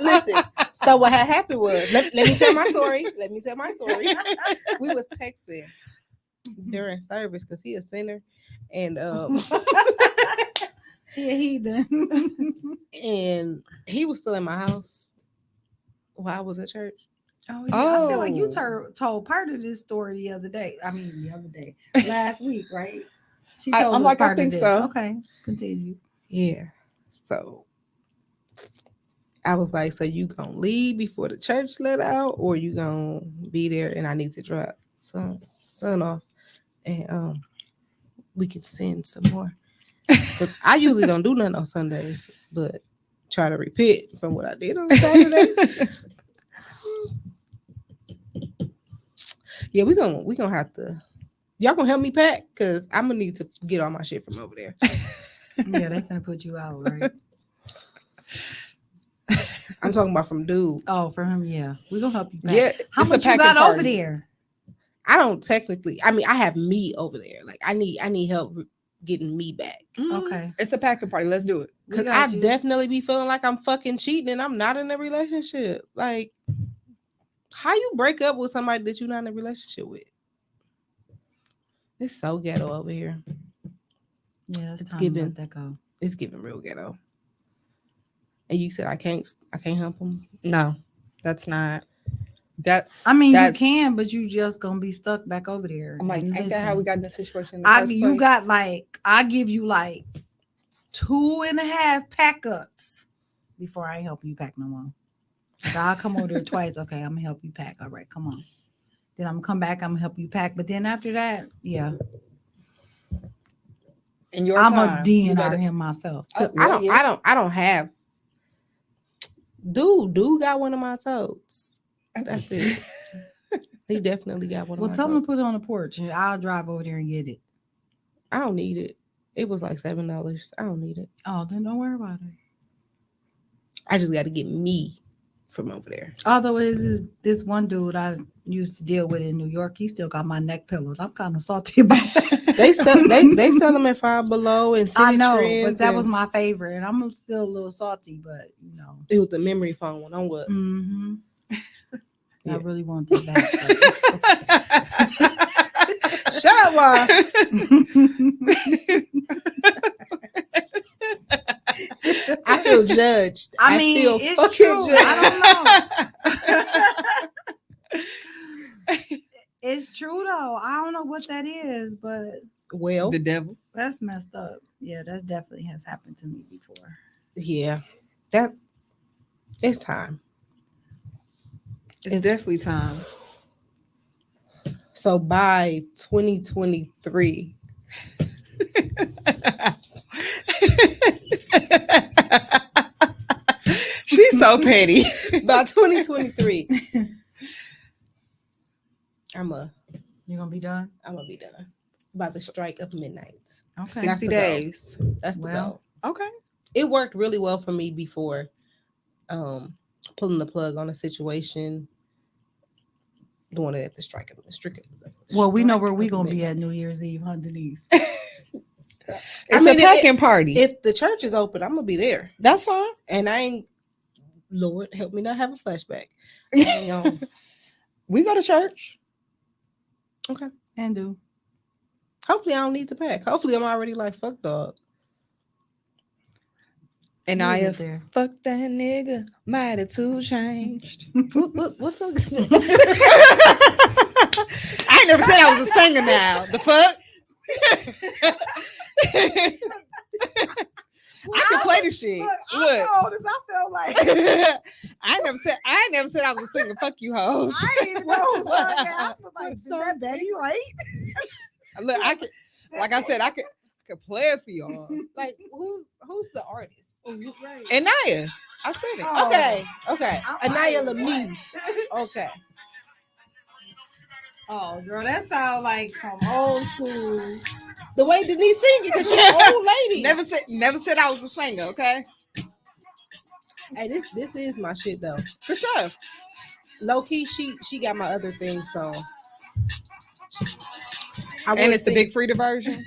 listen. So what had happened was, let me tell my story. We was texting during service because he a sinner, and He a heathen. and he was still in my house, while I was at church. Oh yeah, I feel like you Oh. told part of this story the other day. I mean, last week, right? She I- told I'm us like, I part of think this. so. Okay, continue. Yeah. So I was like, so you gonna leave before the church let out, or you gonna be there and I need to drop son off and we can send some more. Because I usually don't do nothing on Sundays, but try to repent from what I did on Saturday. Yeah, we gonna have to. Y'all gonna help me pack because I'm gonna need to get all my shit from over there. Yeah, they finna put you out, right? I'm talking about from dude. Oh, for him, yeah. We're gonna help you back. Yeah, How it's a much you packing got over party. there? I don't technically. I mean, I have me over there. Like I need help getting me back Okay. It's a packing party. Let's do it. We because got I you. definitely be feeling like I'm fucking cheating and I'm not in a relationship. Like, how you break up with somebody that you're not in a relationship with? It's so ghetto over here. Yeah, it's It's time giving. to let that go. It's giving real ghetto. And you said I can't help them. No, that's not. That I mean, you That's- can, but you just gonna be stuck back over there. I'm like, And ain't that how we listen, got in this situation in the first you place? got like I give you like 2.5 pack ups before I help you pack no more. Like, I'll come over there twice. Okay, I'm gonna help you pack. All right, come on. Then I'm gonna come back. I'm gonna help you pack. But then after that, yeah, in your I'm time, a DNR you better- him myself. Cause Well, yeah. I don't have. Dude got one of my totes. That's it. He definitely got one of Well, my tell him to totes. put it on the porch, and I'll drive over there and get it. I don't need it. It was like $7. I don't need it. Oh, then don't worry about it. I just got to get me from over there. Although it is this one dude I used to deal with in New York, he still got my neck pillows. I'm kind of salty about that. They sell them at Five Below and City I know, Trends. but that was and my favorite, and I'm still a little salty, but you know. It was the memory phone one. I'm what? Mm-hmm. Yeah. I really want that back. Shut up, Juan. I feel judged. I mean, feel it's fucking true. judged. I don't know. It's true though. I don't know what that is, but Well, the devil. that's messed up. Yeah, that definitely has happened to me before. yeah, it's time. It's definitely time. So by 2023, She's so petty. by 2023, You're gonna be done? I'm gonna be done by the strike of midnight. Okay. That's 60 the goal. days. That's the Well, goal. Okay. It worked really well for me before pulling the plug on a situation, doing it at the strike of Well, we know where strike we of gonna be midnight. at New Year's Eve, huh, Denise? It's a packing party. If the church is open, I'm gonna be there, That's fine. and I ain't. Lord help me not have a flashback. I ain't gonna- We go to church. Okay. And do. Hopefully, I don't need to pack. Hopefully, I'm already like fuck dog. And We'll I get have there. fuck that nigga. My attitude changed. What's up? I ain't never said I was a singer now. The fuck? I can play the shit. Look. old as I feel like. I ain't never said I was a singer. Fuck you, hoes. I didn't even know who sung that. I was like, is that Betty, right? Look, I could, like I said, I could play it for y'all. Like who's the artist? Right. And Naya, I said it. Oh. Okay. Anaya Lamise. Okay. Oh, girl, that sounds like some old school. The way Denise sing it, because she's an old lady. Never said I was a singer. Okay, Hey, this is my shit though. for sure. Low key, she got my other thing song. I And would it's the sing- Big Frida version.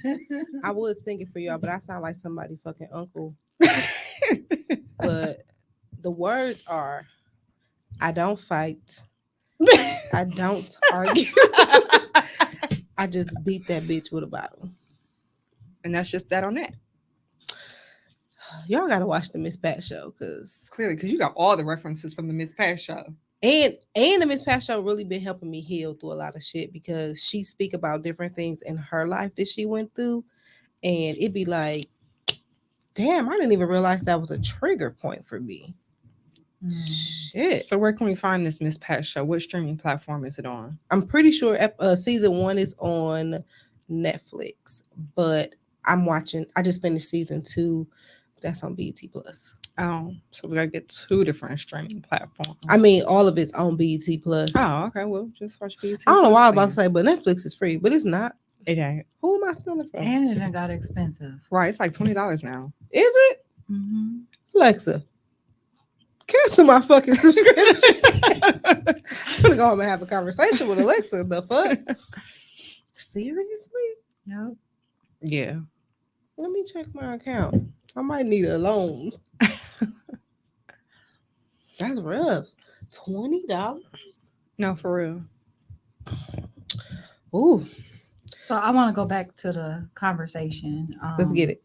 I would sing it for y'all, but I sound like somebody fucking uncle. But the words are, I don't fight. I don't argue. I just beat that bitch with a bottle. And that's just that on that. Y'all gotta watch the Miss Pat show, cause Clearly, because you got all the references from the Miss Pat show. And the Miss Pat show really been helping me heal through a lot of shit because she speak about different things in her life that she went through, and it'd be like, damn, I didn't even realize that was a trigger point for me. Shit. So where can we find this Miss Pat show? What streaming platform is it on? I'm pretty sure season 1 is on Netflix, but I just finished season 2. That's on BET Plus. Oh, so we gotta get 2 different streaming platforms. I mean, all of it's on BET Plus. Oh, okay. Well, just watch BET. I don't know Plus why I was about to then. say, but Netflix is free, but it's not. It ain't. Who am I stealing from? And it done got expensive. Right, it's like $20 now. Is it? Mm-hmm. Alexa, cancel my fucking subscription. I'm gonna go home and have a conversation with Alexa. The fuck? Seriously? Yep. Yeah. Let me check my account. I might need a loan. That's rough. $20? No, for real. Ooh, So I want to go back to the conversation. let's get it.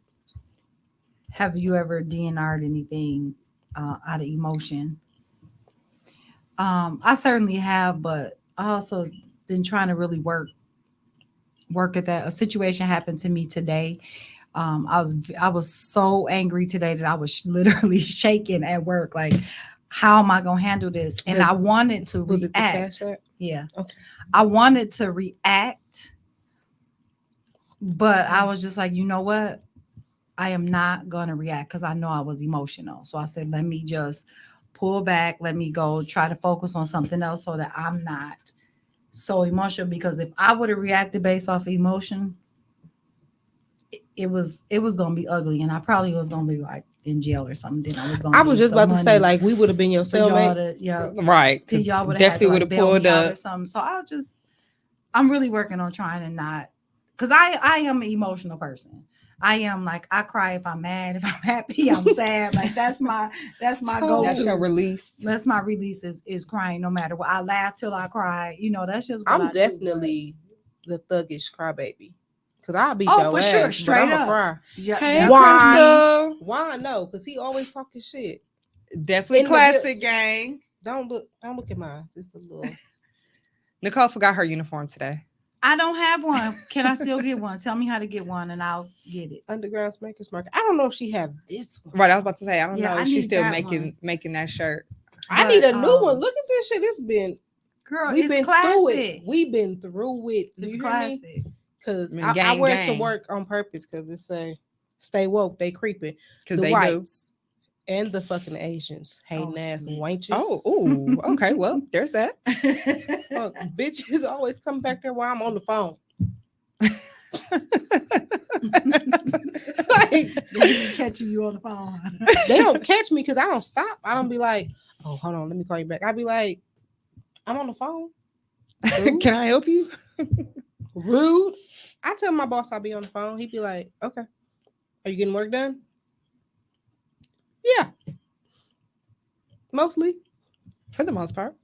Have you ever DNR'd anything out of emotion? I certainly have, but I also been trying to really work at that. A situation happened to me today. I was so angry today that I was literally shaking at work. Like, how am I gonna handle this? And I wanted to Was it the react. Cash App? Yeah. Okay. I wanted to react, but I was just like, you know what? I am not gonna react because I know I was emotional. So I said, let me just pull back. Let me go try to focus on something else so that I'm not so emotional. Because if I would have reacted based off of emotion, it was gonna be ugly, and I probably was gonna be like in jail or something. Then I was just about to say, like, we would have been your for y'all cellmates. to, yeah, Right. then 'Cause y'all would have definitely would have bail pulled me out up. or something. So I'm really working on trying to not, because I am an emotional person. I am, like, I cry if I'm mad, if I'm happy, I'm sad. Like, that's my So go-to. That's your release. That's my release is crying no matter what. I laugh till I cry. That's just what I I'm do, definitely the thuggish crybaby. Cause I'll beat Oh, your for ass, sure, but straight I'ma up. cry. Yeah, Hey, that's Why? Crystal. Why? No, because he always talking shit. Definitely In the classic gang. Don't look at mine. Just a little. Nicole forgot her uniform today. I don't have one. Can I still get one? Tell me how to get one and I'll get it. Underground Makers Market. I don't know if she have this one. Right, I was about to say, I don't Yeah, know I if she's need still that making that shirt. I need a But, new one. Look at this shit. It's been Girl, we've it's been classic. through it. We've been through it. Do It's you hear me? classic. Because mean, I gang, wear it to gang. work on purpose because it say stay woke, they creeping. Because The they do. whites and the fucking Asians hating ass shit. wenches. Oh, ooh, okay. Well, there's that. Fuck, bitches always come back there while I'm on the phone. Like, They be catching you on the phone. they don't catch me because I don't stop. I don't be like, oh, hold on, let me call you back. I be like, I'm on the phone. Rude. Can I help you? Rude. I tell my boss I'll be on the phone. He'd be like, okay, are you getting work done? Yeah, mostly For the most part.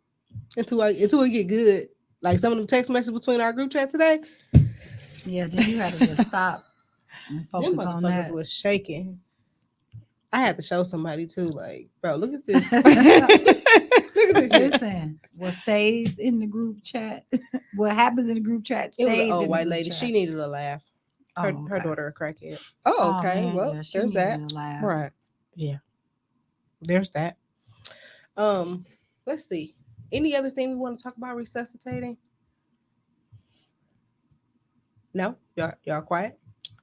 until it get good. Like some of them text messages between our group chat today, Yeah, then you had to just stop and them focus on motherfuckers that. was shaking. I had to show somebody too. Like, bro, look at this. Look at this. Shit. Listen, what stays in the group chat, what happens in the group chat It was stays an old in the white group lady. chat. She needed a laugh. Her, Oh, her okay. daughter a crackhead. Oh, okay. man, Well, yeah, she there's that. needed a laugh. Right. Yeah, there's that. Let's see. Any other thing we want to talk about resuscitating? No, y'all quiet.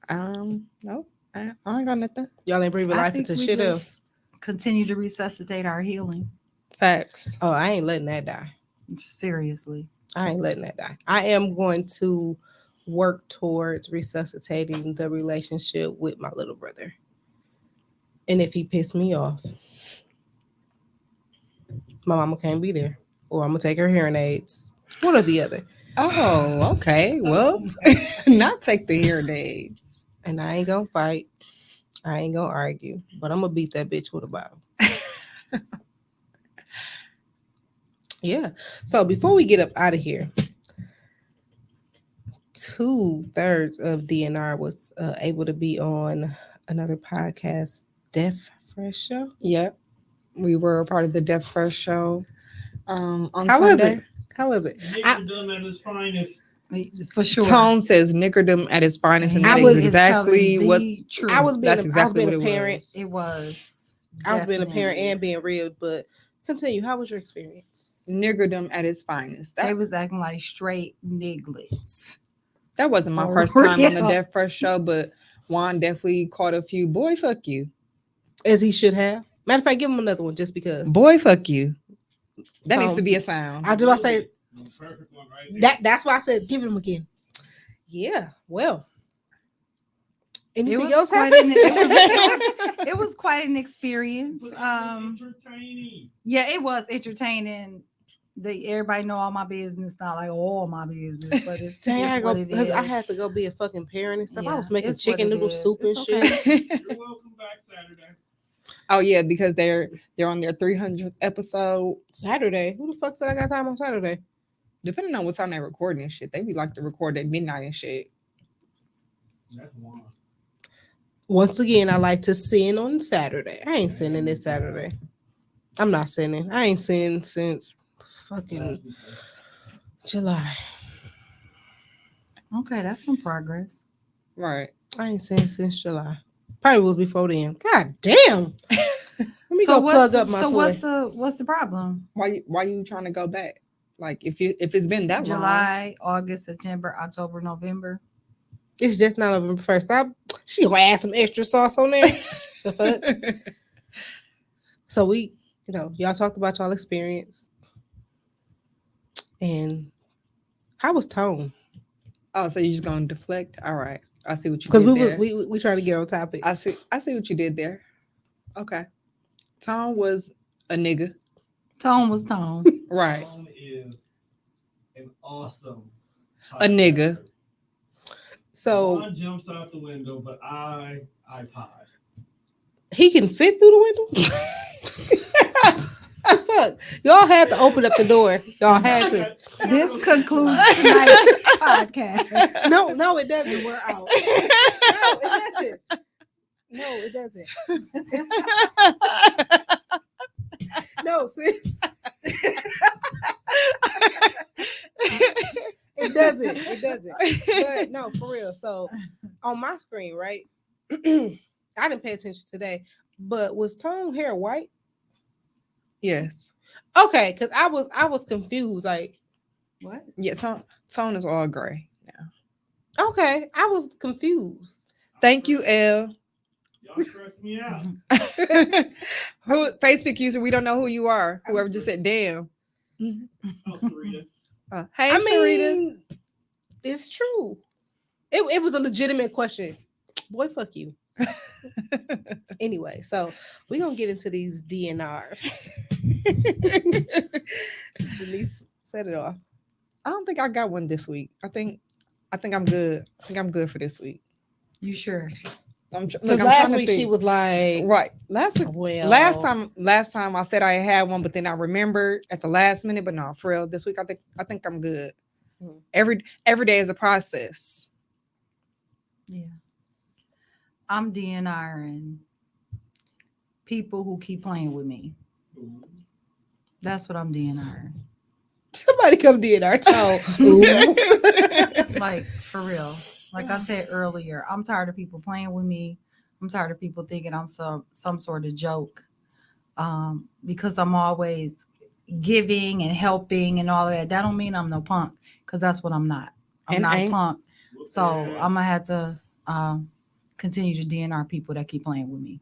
No, I ain't got nothing. Y'all ain't breathing I life think into we shit just else. Continue to resuscitate our healing. Facts. Oh, I ain't letting that die. Seriously. I ain't letting that die. I am going to work towards resuscitating the relationship with my little brother. And if he pissed me off, my mama can't be there, or I'm gonna take her hearing aids. One or the other. Oh, okay. Well, not take the hearing aids. And I ain't gonna fight. I ain't gonna argue, but I'm gonna beat that bitch with a bottle. Yeah. So before we get up out of here, 2/3 of D.N.R was able to be on another podcast, Deaf Fresh Show. Yep. We were a part of the Deaf First show. On How was Sunday. it? How was it? Nigga done at his finest. For sure. Tone says nickerdom at its finest, and I that was- is exactly what. the truth. I was being That's a, I was exactly being what a it parent. was. It was. I was being a parent Definitely. and being real, but continue. How was your experience? Niggerdom at its finest. They That was acting like straight nigglets. that wasn't my For first time on the real. Deaf Fresh show, but Juan definitely caught a few. Boy, fuck you. As he should have. Matter of fact, give him another one just because. Boy, fuck you. That needs to Tone. be a sound. I do. I say Perfect one right there. that's why I said give him again. Yeah. Well. It Anything was else quite happen? it was quite an experience. But it was entertaining. Yeah, it was entertaining. Everybody know all my business, not like all my business, but it's, Dang, I, it's go, what it 'cause is. I had to go be a fucking parent and stuff. I Yeah, was making it's what chicken it noodle is. soup and It's shit. okay. You're welcome back Saturday. Oh yeah, because they're on their 300th episode. Saturday. Who the fuck said I got time on Saturday? Depending on what time they're recording and shit, they be like to record at midnight and shit. That's one. Once again, I like to sin on Saturday. I ain't sinning this Saturday. I'm not sinning. I ain't sinned since fucking July. Okay, that's some progress. Right. I ain't sinned since July. Probably was before then. God damn. Let me go plug up my toy. what's the problem? Why you trying to go back? Like if it's been that long. July, August, September, October, November. It's just not November 1st. She gonna add some extra sauce on there. The fuck? So we, y'all talked about y'all experience. And how was Tone? Oh, so you just gonna deflect? All right. I see what you Because did we was there. we trying to get on topic. I see what you did there. Okay. Tone was a nigga. Tone was Tone. Right. Tom is an awesome A nigga. podcaster. So One jumps out the window, but I pod. he can fit through the window. The fuck, y'all had to open up the door. Y'all had to. This concludes tonight's podcast. No, it doesn't. We're out. No, it doesn't. No, sis. It doesn't. It doesn't. But no, for real. So on my screen, right? I didn't pay attention today, but was Tone hair white? Yes. Okay, because I was confused. Like, What? Yeah, tone is all gray now. okay, I was confused. Thank you, L. Y'all stress me out. Who Facebook user? We don't know who you are. Whoever just said damn. Oh, Sarita. Hey, I Sarita. mean, it's true. It was a legitimate question. Boy, fuck you. Anyway, so we're gonna get into these D.N.Rs. Denise set it off. I don't think I got one this week. I think I'm good. I think I'm good for this week. You sure? Because last week she was like, right. Last well, last time I said I had one, but then I remembered at the last minute. But no, for real, this week I think I'm good. Mhm. Every day is a process. Yeah. I'm DNRing people who keep playing with me. That's what I'm DNRing. somebody come D.N.R. Tone. Ooh. Like, for real. Like I said earlier, I'm tired of people playing with me. I'm tired of people thinking I'm some sort of joke. Because I'm always giving and helping and all of that. That don't mean I'm no punk, because that's what I'm not. I'm And not a ain't- punk. So I'm gonna have to continue to DNR people that keep playing with me.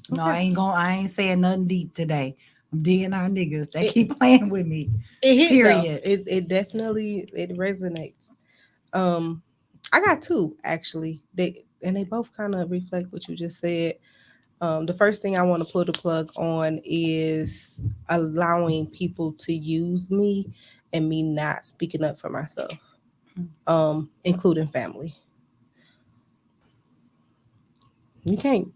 No, I ain't saying nothing deep today. I'm DNR niggas that keep playing with me. It hit Period. though. It definitely resonates. I got two actually. They both kind of reflect what you just said. The first thing I want to put a plug on is allowing people to use me and me not speaking up for myself, including family. You can't.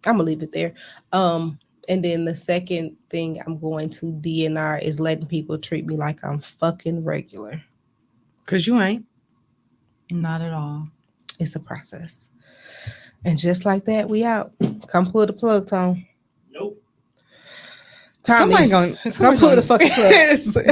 I'm gonna leave it there. And then the second thing I'm going to D.N.R. is letting people treat me like I'm fucking regular. Cause you ain't. Not at all. It's a process. And just like that, we out. Come pull the plug, Tom. Nope. Tommy, Somebody gonna come pull the fucking plug. plug.